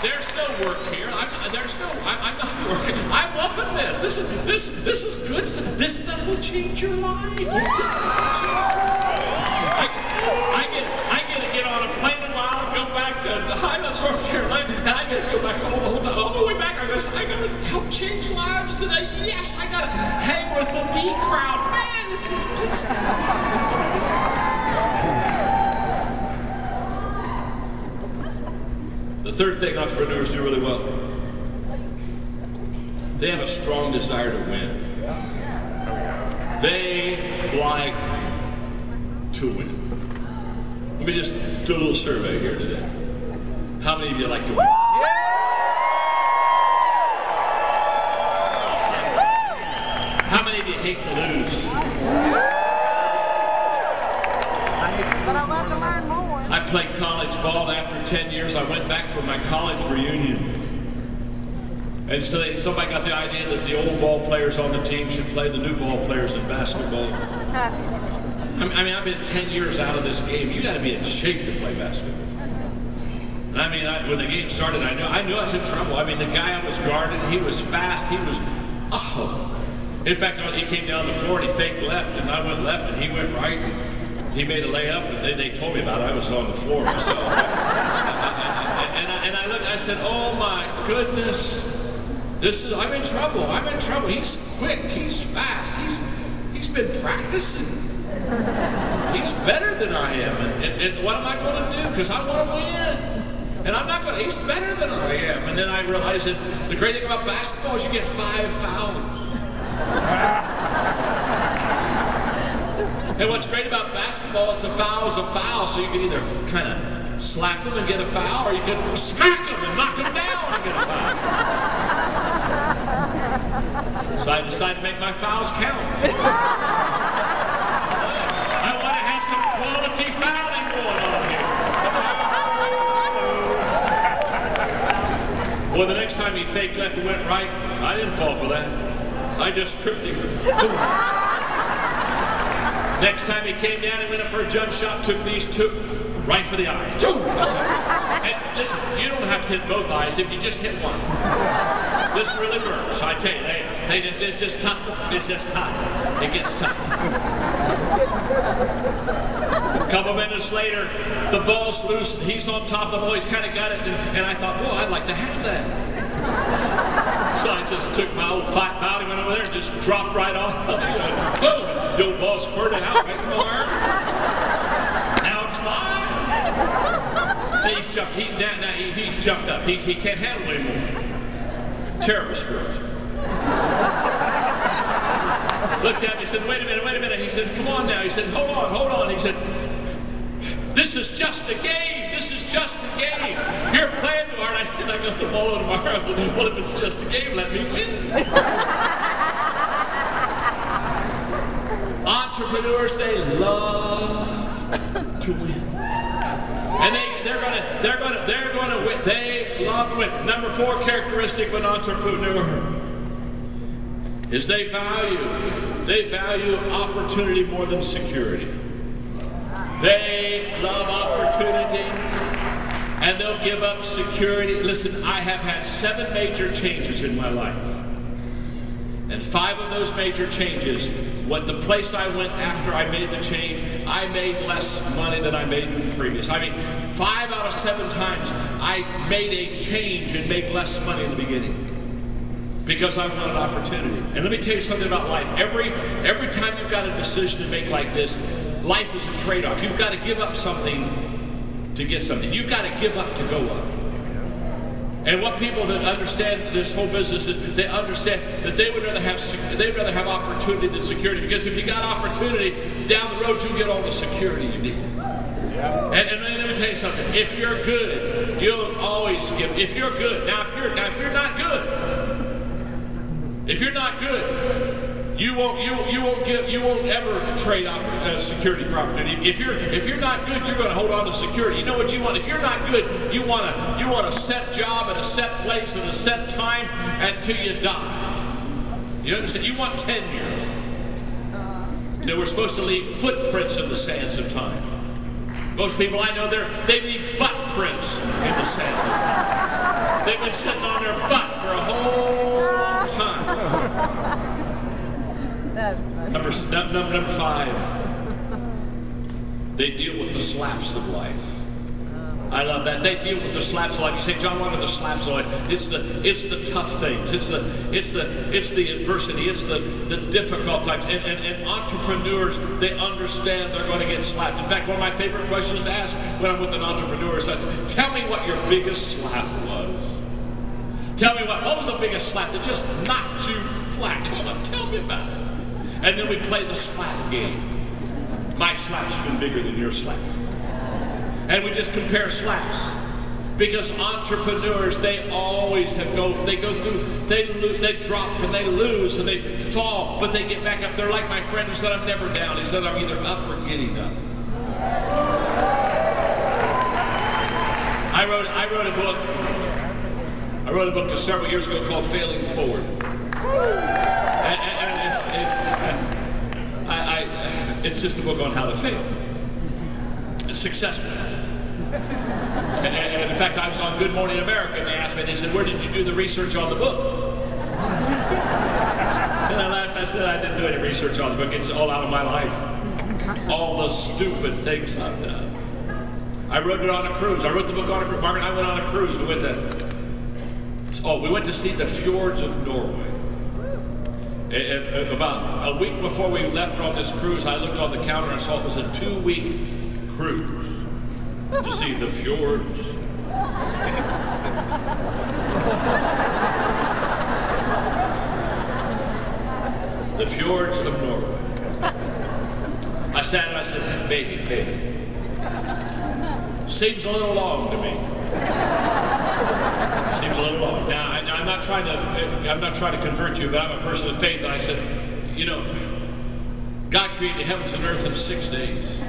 There's no work here. I'm not working. I'm loving this. This is good stuff. This stuff will change your life. This stuff will change your life. I get to get on a plane a while and go back to Highlands, North Carolina, and I get to go back home the whole time. All the way back, I got to help change lives today. Yes, I got to hang with the B crowd. Man, this is good stuff. The third thing entrepreneurs do really well, they have a strong desire to win. They like to win. Let me just do a little survey here today. How many of you like to win? How many of you hate to lose? But I love to learn more. I played college ball. After 10 years, I went back for my college reunion. And so somebody got the idea that the old ball players on the team should play the new ball players in basketball. I mean, I've been 10 years out of this game. You got to be in shape to play basketball. I mean, when the game started, I knew I was in trouble. I mean, the guy I was guarding, he was fast. He was, oh. In fact, he came down the floor and he faked left, and I went left, and he went right. And he made a layup, and they told me about it. I was on the floor myself. and I looked, I said, oh my goodness. I'm in trouble. I'm in trouble. He's quick. He's fast. He's been practicing. He's better than I am. And what am I going to do? Because I want to win. And I'm not going to. He's better than I am. And then I realized that the great thing about basketball is you get 5 fouls. And what's great about basketball is a foul is a foul. So you can either kind of slap him and get a foul, or you can smack him and knock him down and get a foul. So I decided to make my fouls count. I want to have some quality fouling going on here. Well, the next time he faked left and went right, I didn't fall for that. I just tripped him. Next time he came down and went up for a jump shot, took these two right for the eyes. And listen, you don't have to hit both eyes if you just hit one. This really burns. I tell you, it's just tough. It's just tough. It gets tough. A couple minutes later, the ball's loose, and he's on top of the ball. He's kind of got it, and I thought, boy, I'd like to have that. So I just took my old flat body, went over there, and just dropped right off. Boom! The old ball squirted out right from my arm. Now it's mine. He's jumped up. He can't handle it anymore. Terrible spirit. Looked at me and said, wait a minute. He said, come on now. He said, hold on. He said, this is just a game. This is just a game. You're playing hard. I got the ball in my arm. Well, if it's just a game, let me win. Entrepreneurs, they love to win. And they're gonna win. They love to win. Number 4 characteristic of an entrepreneur is they value opportunity more than security. They love opportunity, and they'll give up security. Listen, I have had 7 major changes in my life. And 5 of those major changes, the place I went after I made the change, I made less money than I made in the previous. I mean, 5 out of 7 times I made a change and made less money in the beginning because I wanted opportunity. And let me tell you something about life. Every time you've got a decision to make like this, life is a trade-off. You've got to give up something to get something. You've got to give up to go up. And what people that understand this whole business is, they understand that they'd rather have opportunity than security. Because if you got opportunity, down the road you'll get all the security you need. And let me tell you something. If you're good, you'll always give. If you're good, now if you're not good, you won't ever trade security for opportunity. If you're not good, you're going to hold on to security. You know what you want? If you're not good, you want a set job and a set place and a set time until you die. You understand? You want tenure. You know, we're supposed to leave footprints in the sands of time. Most people I know, they leave butt prints in the sands of time. They've been sitting on their butt for a whole time. That's funny. Number 5, they deal with the slaps of life. I love that. They deal with the slaps of life. You say, John, what are the slaps of life? It's the tough things. It's the adversity. It's the difficult times. And entrepreneurs, they understand they're going to get slapped. In fact, one of my favorite questions to ask when I'm with an entrepreneur is, tell me what your biggest slap was. Tell me what was the biggest slap that just knocked you flat? Come on, tell me about it. And then we play the slap game. My slap's been bigger than your slap. And we just compare slaps. Because entrepreneurs, they always they drop and they lose and they fall, but they get back up. They're like my friend who said, I'm never down. He said, I'm either up or getting up. I wrote a book several years ago called Failing Forward. And it's just a book on how to fail. Successful. And in fact, I was on Good Morning America, and they asked me, they said, where did you do the research on the book? And I laughed, I said, I didn't do any research on the book. It's all out of my life. All the stupid things I've done. I wrote it on a cruise. I wrote the book on a cruise. Margaret and I went on a cruise. We went to see the fjords of Norway. And about a week before we left on this cruise, I looked on the calendar and saw it was a 2-week cruise to see the fjords. The fjords of Norway. I sat and I said, baby, seems a little long to me. Seems a little long. Now, I'm not trying to convert you, but I'm a person of faith, and I said, you know, God created heavens and earth in 6 days.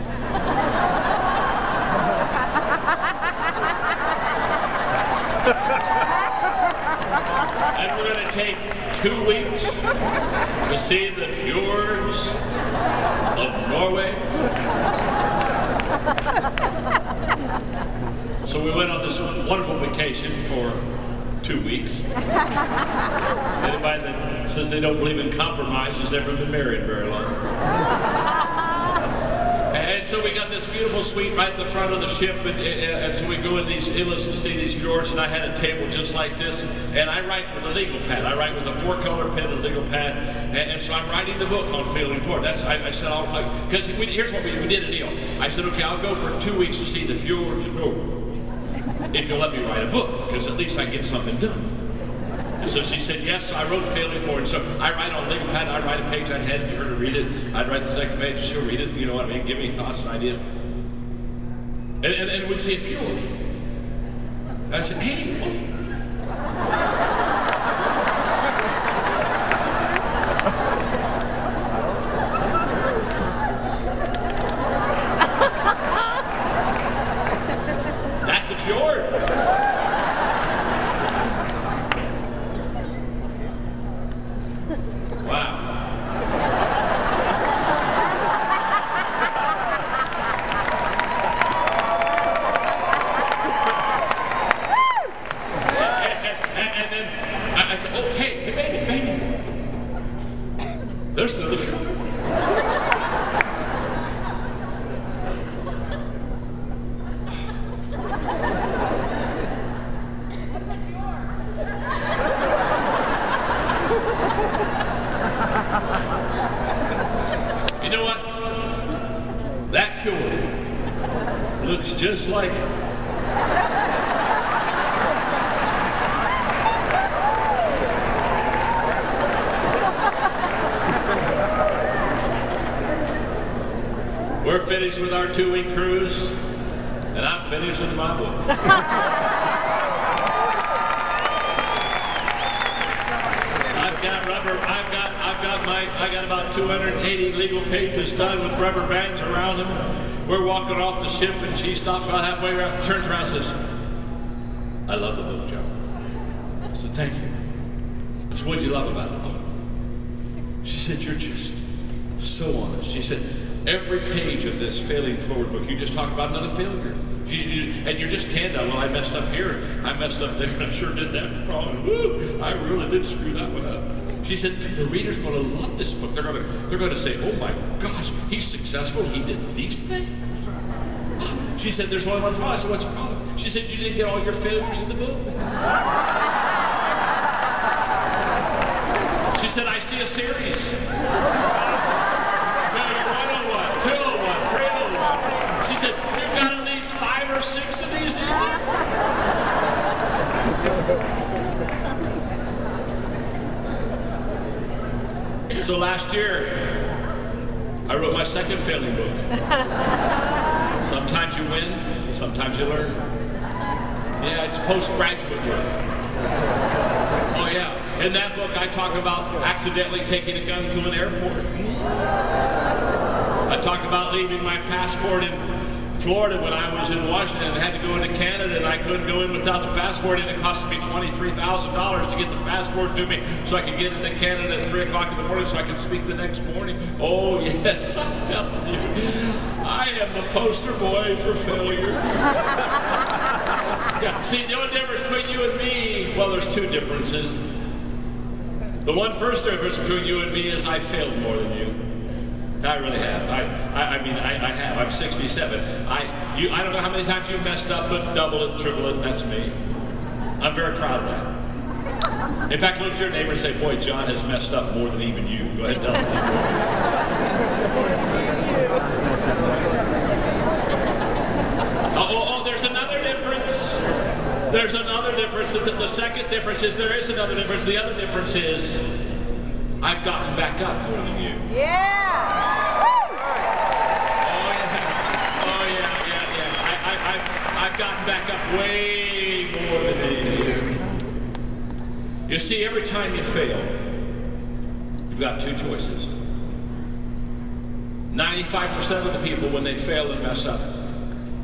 And we're going to take 2 weeks to see the fjords of Norway. So we went on this wonderful vacation for 2 weeks. Anybody that says they don't believe in compromise has never been married very long. And so we got this beautiful suite right at the front of the ship, and so we go in these inlets to see these fjords, and I had a table just like this, and I write with a legal pad. I write with a 4-color pen and a legal pad, and so I'm writing the book on Failing Forward. I said, because here's what we did a deal. I said, okay, I'll go for 2 weeks to see the fjords of Norway, if you'll let me write a book, because at least I get something done. And so she said, yes, so I wrote Failing Forward. So I write on a legal pad, I write a page, I'd hand it to her to read it. I'd write the second page, she'll read it, you know what I mean, give me thoughts and ideas. And we'd see a fjord. And I said, hey, that's a fjord. Wow. And then I said, oh, hey, baby. There's another fjord. You know what? That fjord looks just like we're finished with our 2-week cruise. finished with my book. I got about 280 legal pages done with rubber bands around them. We're walking off the ship and she stops about halfway around, turns around and says, I love the book, John. I said, thank you. I said, what did you love about the book? She said, you're just so honest. She said, every page of this Failing Forward book, you just talk about another failure. And you're just candid. Well, I messed up here, I messed up there, and I sure did that wrong. Woo, I really did screw that one up. She said, the reader's going to love this book. They're going to say, oh my gosh, he's successful, he did these things. She said, there's only one problem. I said, what's the problem? She said, you didn't get all your failures in the book. She said, I see a series. Failure 101, 201, 301. She said, you've got at least 5 or 6 of these in there. So last year, I wrote my second failing book. Sometimes you win, sometimes you learn. Yeah, it's postgraduate work. Oh yeah, in that book I talk about accidentally taking a gun to an airport. I talk about leaving my passport in Florida when I was in Washington and had to go into Canada, and I couldn't go in without the passport, and it cost me $23,000 to get the passport to me so I could get into Canada at 3 o'clock in the morning so I could speak the next morning. Oh yes, I'm telling you, I am the poster boy for failure. Yeah, see, the only difference between you and me, well, there's 2 differences. The first difference between you and me is I failed more than you. I really have. I mean, I have. I'm 67. I don't know how many times you've messed up, but double it, triple it, that's me. I'm very proud of that. In fact, look at your neighbor and say, boy, John has messed up more than even you. Go ahead and tell him. Oh, there's another difference. There's another difference. The second difference is there is another difference. The other difference is I've gotten back up more than you. Yeah! I've gotten back up way more than any of you. You see, every time you fail, you've got 2 choices. 95% of the people, when they fail and mess up,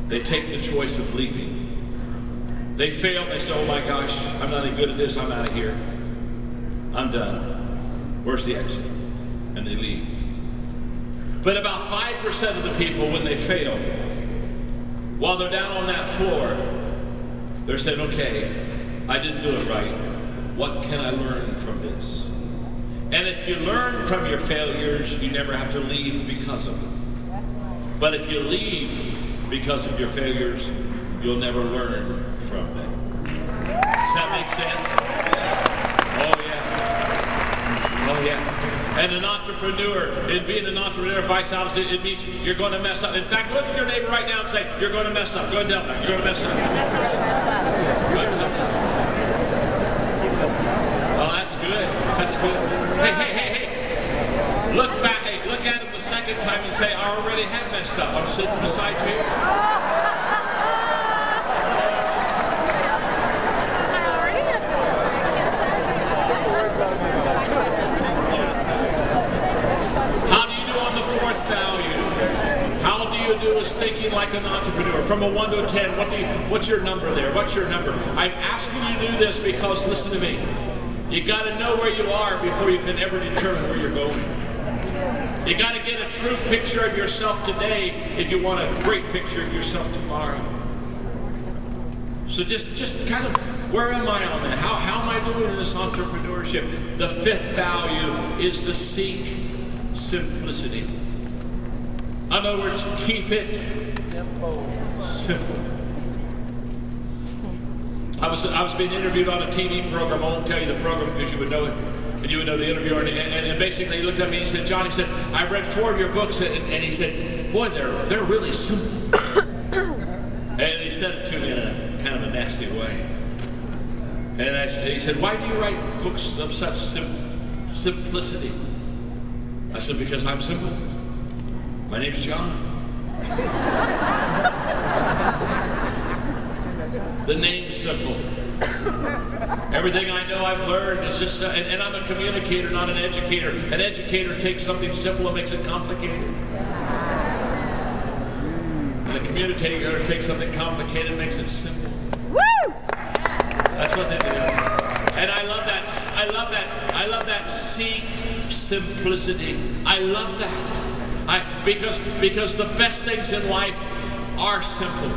they take the choice of leaving. They fail and they say, oh my gosh, I'm not any good at this, I'm out of here. I'm done. Where's the exit? And they leave. But about 5% of the people, when they fail, while they're down on that floor, they're saying, okay, I didn't do it right. What can I learn from this? And if you learn from your failures, you never have to leave because of them. But if you leave because of your failures, you'll never learn from them. Does that make sense? Oh yeah. Oh yeah. And an entrepreneur, in being an entrepreneur, vice out, it means you're going to mess up. In fact, look at your neighbor right now and say, you're going to mess up. Go ahead and tell them that. You're going to mess up. Go ahead and tell them. Oh, that's good. That's good. Hey. Look back. Hey, look at him the second time and say, I already have messed up. I'm sitting beside you. Is thinking like an entrepreneur. From a 1 to a 10, what's your number there? What's your number? I'm asking you to do this because, listen to me, you got to know where you are before you can ever determine where you're going. You got to get a true picture of yourself today if you want a great picture of yourself tomorrow. So just kind of, where am I on that? How am I doing in this entrepreneurship? The 5th value is to seek simplicity. In other words, keep it simple. I was being interviewed on a TV program. I won't tell you the program because you would know it, and you would know the interviewer. And basically, he looked at me and he said, "John," he said, "I've read 4 of your books," and he said, "Boy, they're really simple." And he said it to me in a kind of a nasty way. And he said, "Why do you write books of such simplicity?" I said, "Because I'm simple. My name's John." The name's simple. Everything I know I've learned is just, and I'm a communicator, not an educator. An educator takes something simple and makes it complicated. And a communicator takes something complicated and makes it simple. Woo! That's what they do. And I love that, I love that, I love that seek simplicity. I love that. Because the best things in life are simple.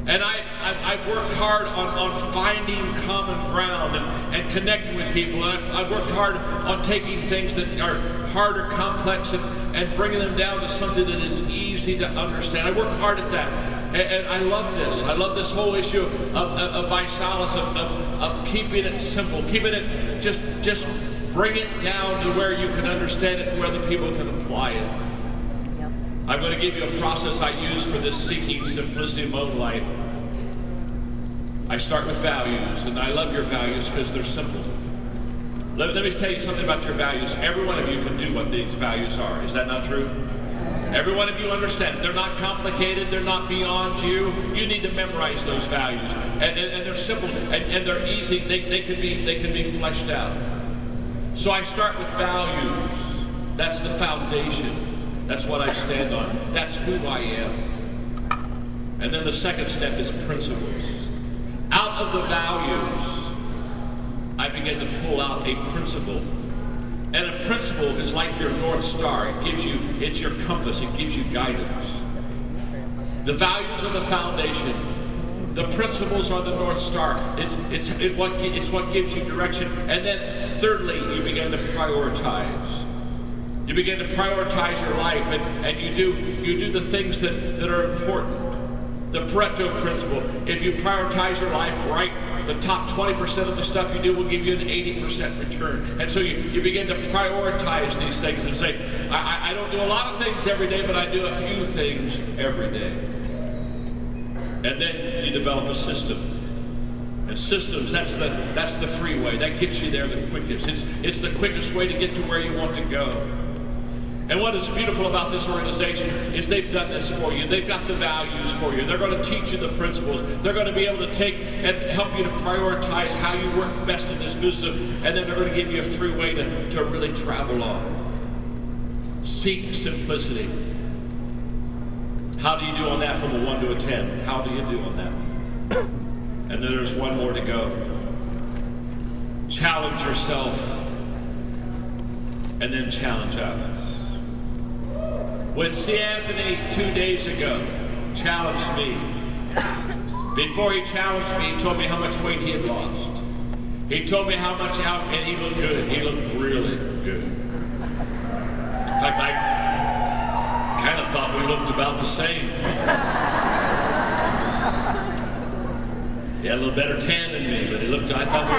And I've worked hard on finding common ground and connecting with people. And I've worked hard on taking things that are hard or complex and bringing them down to something that is easy to understand. I worked hard at that. And I love this. I love this whole issue of Visalis, of keeping it simple, keeping it, just bring it down to where you can understand it and where the people can apply it. I'm going to give you a process I use for this seeking simplicity in my own life. I start with values, and I love your values because they're simple. Let me tell you something about your values. Every one of you can do what these values are. Is that not true? Every one of you understand. They're not complicated. They're not beyond you. You need to memorize those values. And they're simple, and they're easy. They can be fleshed out. So I start with values. That's the foundation. That's what I stand on. That's who I am. And then the second step is principles. Out of the values, I begin to pull out a principle. And a principle is like your North Star. It's your compass. It gives you guidance. The values are the foundation. The principles are the North Star. It's what gives you direction. And then thirdly, you begin to prioritize. You begin to prioritize your life, and you do the things that are important. The Pareto principle. If you prioritize your life right, the top 20% of the stuff you do will give you an 80% return. And so you begin to prioritize these things and say, I don't do a lot of things every day, but I do a few things every day. And then you develop a system. And systems, that's the freeway. That gets you there the quickest. It's the quickest way to get to where you want to go. And what is beautiful about this organization is they've done this for you. They've got the values for you. They're going to teach you the principles. They're going to be able to take and help you to prioritize how you work best in this business. And then they're going to give you a free way to really travel on. Seek simplicity. How do you do on that from a 1 to a 10? How do you do on that? And then there's one more to go. Challenge yourself and then challenge others. When C. Anthony 2 days ago challenged me, before he challenged me, he told me how much weight he had lost. He told me and he looked good. He looked really good. In fact, I kind of thought we looked about the same. He had a little better tan than me, but I thought we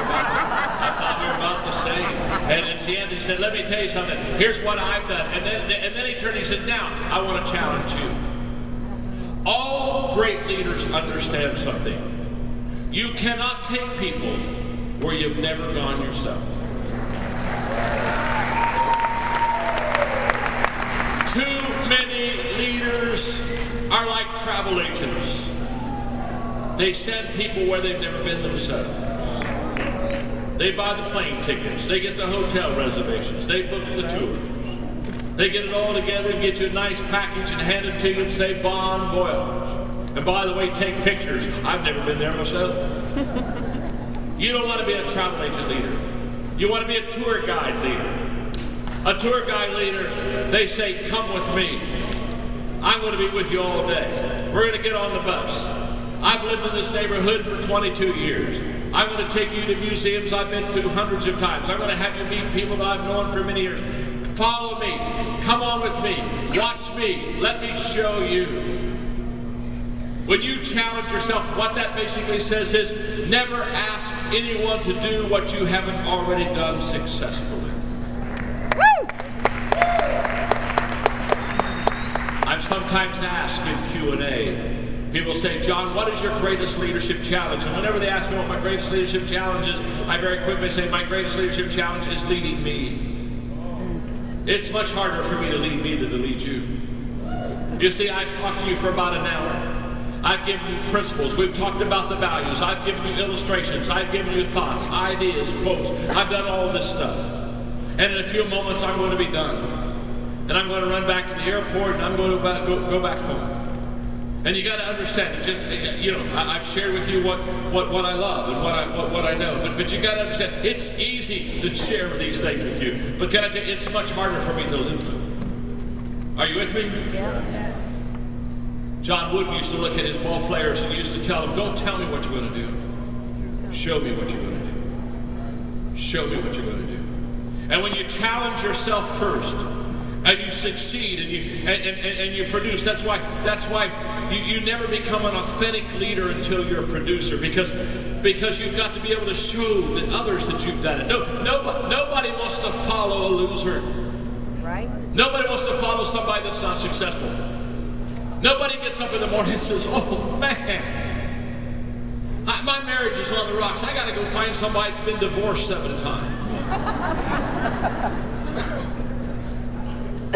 were about the same. And C. Anthony said, let me tell you something. Here's what I've done. And then he turned and he said, now, I want to challenge you. All great leaders understand something. You cannot take people where you've never gone yourself. Too many leaders are like travel agents. They send people where they've never been themselves. They buy the plane tickets. They get the hotel reservations. They book the tours. They get it all together and get you a nice package and hand it to you and say, bon voyage. And by the way, take pictures. I've never been there myself. You don't want to be a travel agent leader. You want to be a tour guide leader. A tour guide leader, they say, come with me. I'm going to be with you all day. We're going to get on the bus. I've lived in this neighborhood for 22 years. I'm going to take you to museums I've been to hundreds of times. I'm going to have you meet people that I've known for many years. Follow me. Come on with me. Watch me. Let me show you. When you challenge yourself, what that basically says is never ask anyone to do what you haven't already done successfully. Woo! I'm sometimes asked in Q&A, people say, John, what is your greatest leadership challenge? And whenever they ask me what my greatest leadership challenge is, I very quickly say my greatest leadership challenge is leading me. It's much harder for me to lead me than to lead you. You see, I've talked to you for about an hour. I've given you principles. We've talked about the values. I've given you illustrations. I've given you thoughts, ideas, quotes. I've done all this stuff. And in a few moments, I'm going to be done. And I'm going to run back to the airport, and I'm going to go back home. And you got to understand, I've shared with you what I love and what I know. But you got to understand, it's easy to share these things with you. But can I tell you, it's much harder for me to live them. Are you with me? Yeah. John Wooden used to look at his ball players and used to tell them, don't tell me what you're going to do. Show me what you're going to do. Show me what you're going to do. And when you challenge yourself first, and you succeed, and you produce, that's why you never become an authentic leader until you're a producer, because you've got to be able to show the others that you've done it. Nobody wants to follow a loser. Right? Nobody wants to follow somebody that's not successful. Nobody gets up in the morning and says, oh man, my marriage is on the rocks. I got to go find somebody that's been divorced 7 times.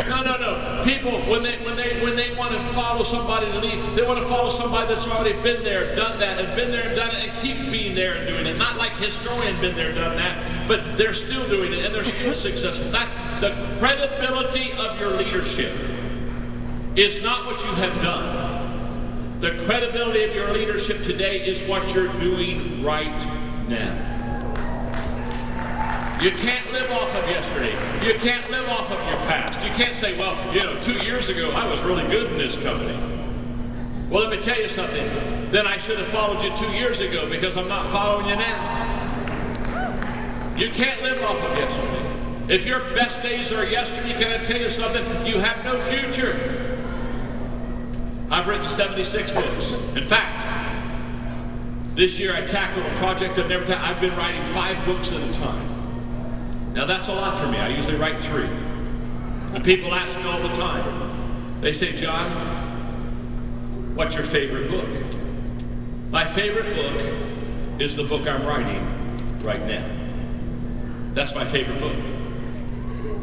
No. People, when they want to follow somebody to lead, they want to follow somebody that's already been there, done that, and been there and done it, and keep being there and doing it. Not like historian been there, done that, but they're still doing it, and they're still successful. The credibility of your leadership is not what you have done. The credibility of your leadership today is what you're doing right now. You can't live off of yesterday. You can't live off of your past. You can't say, well, 2 years ago I was really good in this company. Well, let me tell you something. Then I should have followed you 2 years ago, because I'm not following you now. You can't live off of yesterday. If your best days are yesterday, can I tell you something? You have no future. I've written 76 books. In fact, this year I tackled a project I've never tackled. I've been writing 5 books at a time. Now that's a lot for me. I usually write 3. And people ask me all the time. They say, John, what's your favorite book? My favorite book is the book I'm writing right now. That's my favorite book.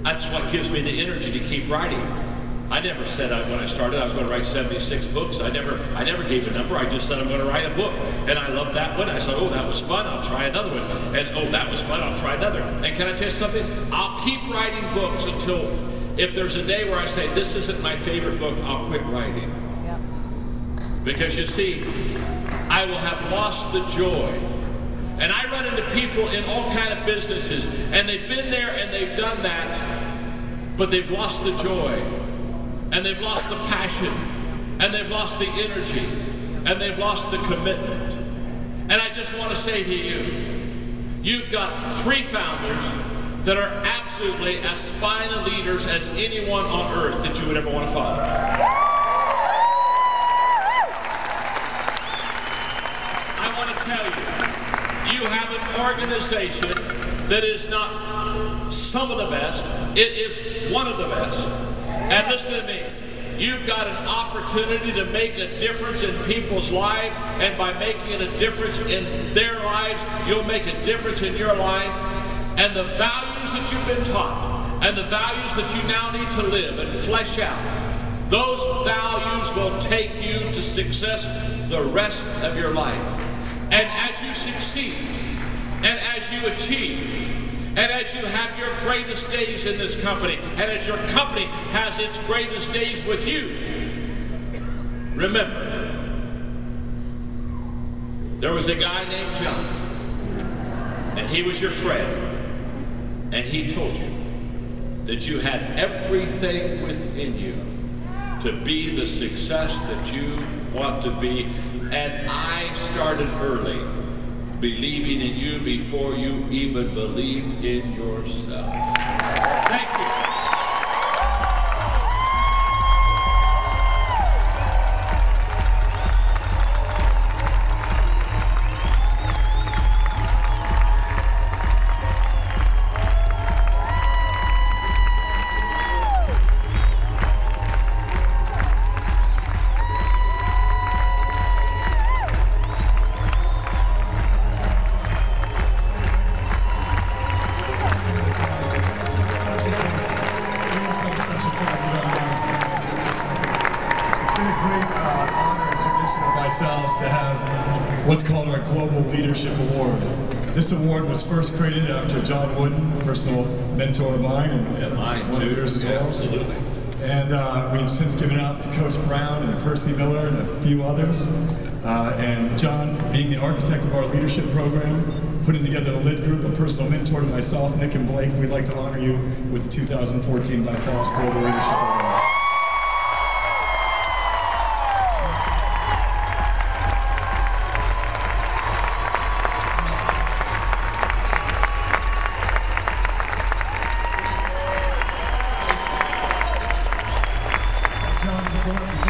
That's what gives me the energy to keep writing. I never said when I started I was going to write 76 books. I never gave a number. I just said I'm going to write a book. And I loved that one. I said, oh, that was fun. I'll try another one. And oh, that was fun. I'll try another. And can I tell you something? I'll keep writing books until, if there's a day where I say, this isn't my favorite book, I'll quit writing. Yeah. Because you see, I will have lost the joy. And I run into people in all kind of businesses, and they've been there and they've done that, but they've lost the joy. And they've lost the passion, and they've lost the energy, and they've lost the commitment. And I just want to say to you, you've got 3 founders that are absolutely as fine a leaders as anyone on earth that you would ever want to follow. I want to tell you, you have an organization that is not some of the best, it is one of the best. And listen to me, you've got an opportunity to make a difference in people's lives, and by making a difference in their lives, you'll make a difference in your life. And the values that you've been taught, and the values that you now need to live and flesh out, those values will take you to success the rest of your life. And as you succeed, and as you achieve, and as you have your greatest days in this company, and as your company has its greatest days with you, remember, there was a guy named John, and he was your friend, and he told you that you had everything within you to be the success that you want to be. And I started early, believing in you before you even believed in yourself. Thank you. what's called our Global Leadership Award. This award was first created after John Wooden, personal mentor of mine, and mine one too. of yours as well. Absolutely. And we've since given it out to Coach Brown and Percy Miller and a few others. And John, being the architect of our leadership program, putting together the LID group, a personal mentor to myself, Nick and Blake, we'd like to honor you with the 2014 ViSalus Global Leadership Award.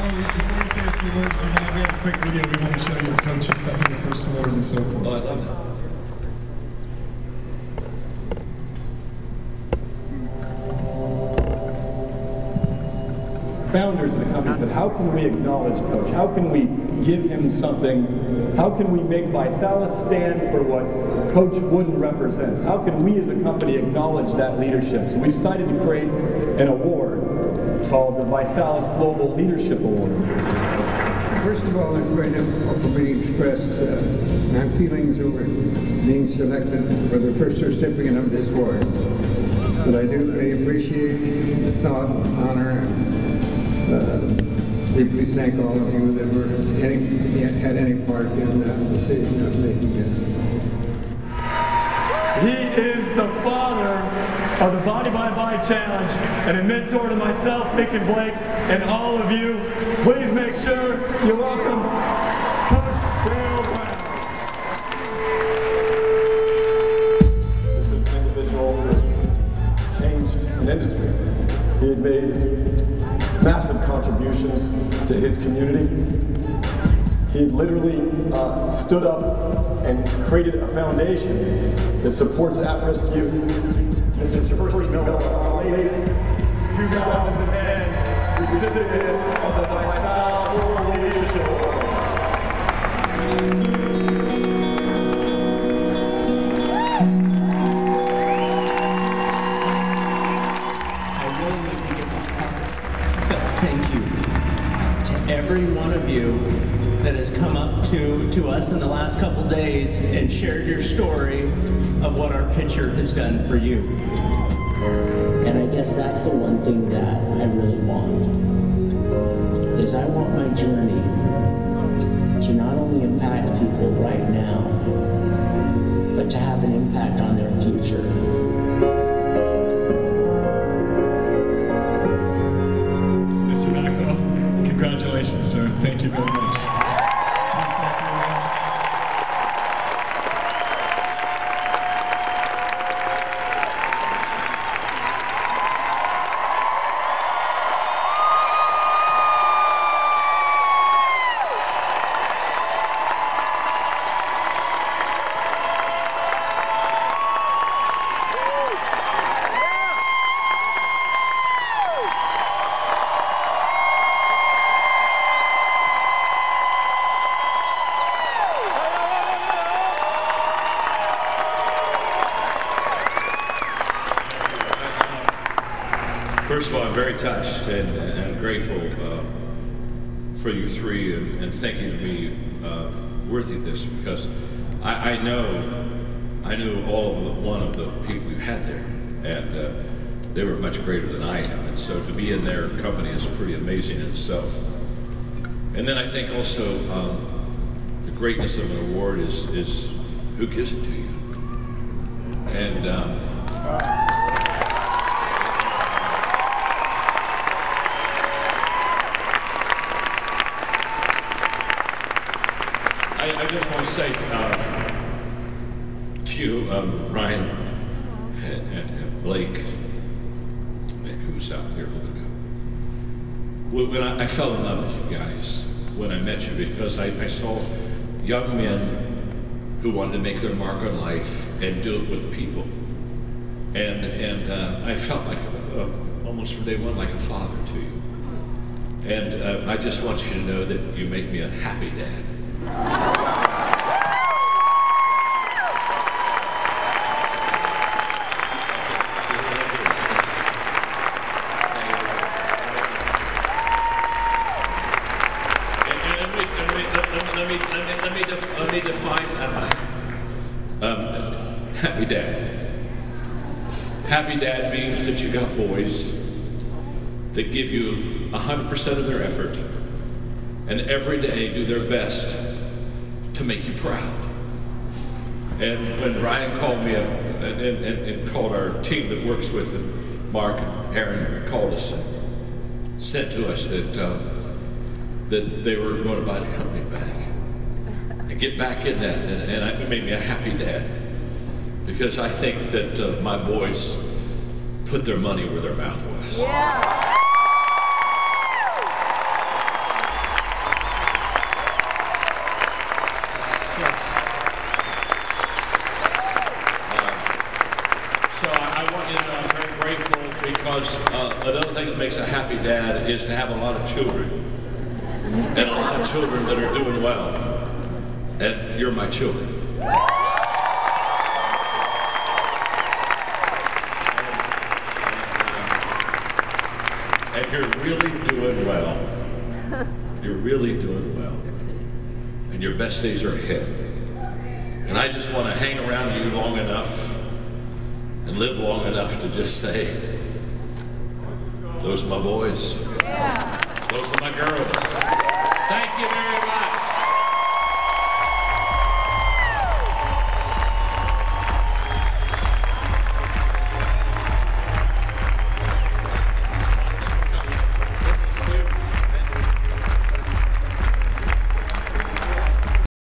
Before we say a few words, we have a quick video we want to show you of Coach accepting the first award and so forth. Oh, I love that. Founders of the company said, how can we acknowledge Coach? How can we give him something? How can we make ViSalus stand for what Coach Wooden represents? How can we as a company acknowledge that leadership? So we decided to create an award called the ViSalus Global Leadership Award. First of all, it's very difficult for me to express my feelings over being selected for the first recipient of this award. But I do appreciate the thought, honor, and deeply thank all of you that had any part in the decision of making this. He is the father of the Body by Body Challenge and a mentor to myself, Nick and Blake, and all of you. Please make sure you welcome Coach Dale Brown. This is an individual that changed an industry. He had made massive contributions to his community. He literally stood up and created a foundation that supports at-risk youth. This is your first Nobel Prize, 2010 recipient of the ViSalus Global Leadership Award. Thank you to every one of you that has come up to us in the last couple days and shared your story of what our picture has done for you. And I guess that's the one thing that I really want, is I want my journey to not only impact people right now, but to have an impact on their future. Mr. Maxwell, congratulations, sir. Thank you very much. First of all, I'm very touched and grateful for you three and thinking of me worthy of this, because I knew one of the people you had there, and they were much greater than I am, and so to be in their company is pretty amazing in itself. And then I think also the greatness of an award is who gives it to you. And I just want to say to you, Ryan and Blake, who's out here with me, when I fell in love with you guys when I met you, because I saw young men who wanted to make their mark on life and do it with people, and I felt like almost from day one like a father to you, and I just want you to know that you make me a happy dad. Let me Happy dad means that you got boys that give you 100% of their effort and every day do their best to make you proud. And when Ryan called me up and called our team that works with him, Mark and Aaron called us and said to us that they were going to buy the company back and get back in that, and it made me a happy dad, because I think that my boys put their money where their mouth was. Yeah. Because another thing that makes a happy dad is to have a lot of children, and a lot of children that are doing well, and you're my children. And you're really doing well. You're really doing well. And your best days are ahead. And I just want to hang around you long enough and live long enough to just say, those are my boys. Yeah.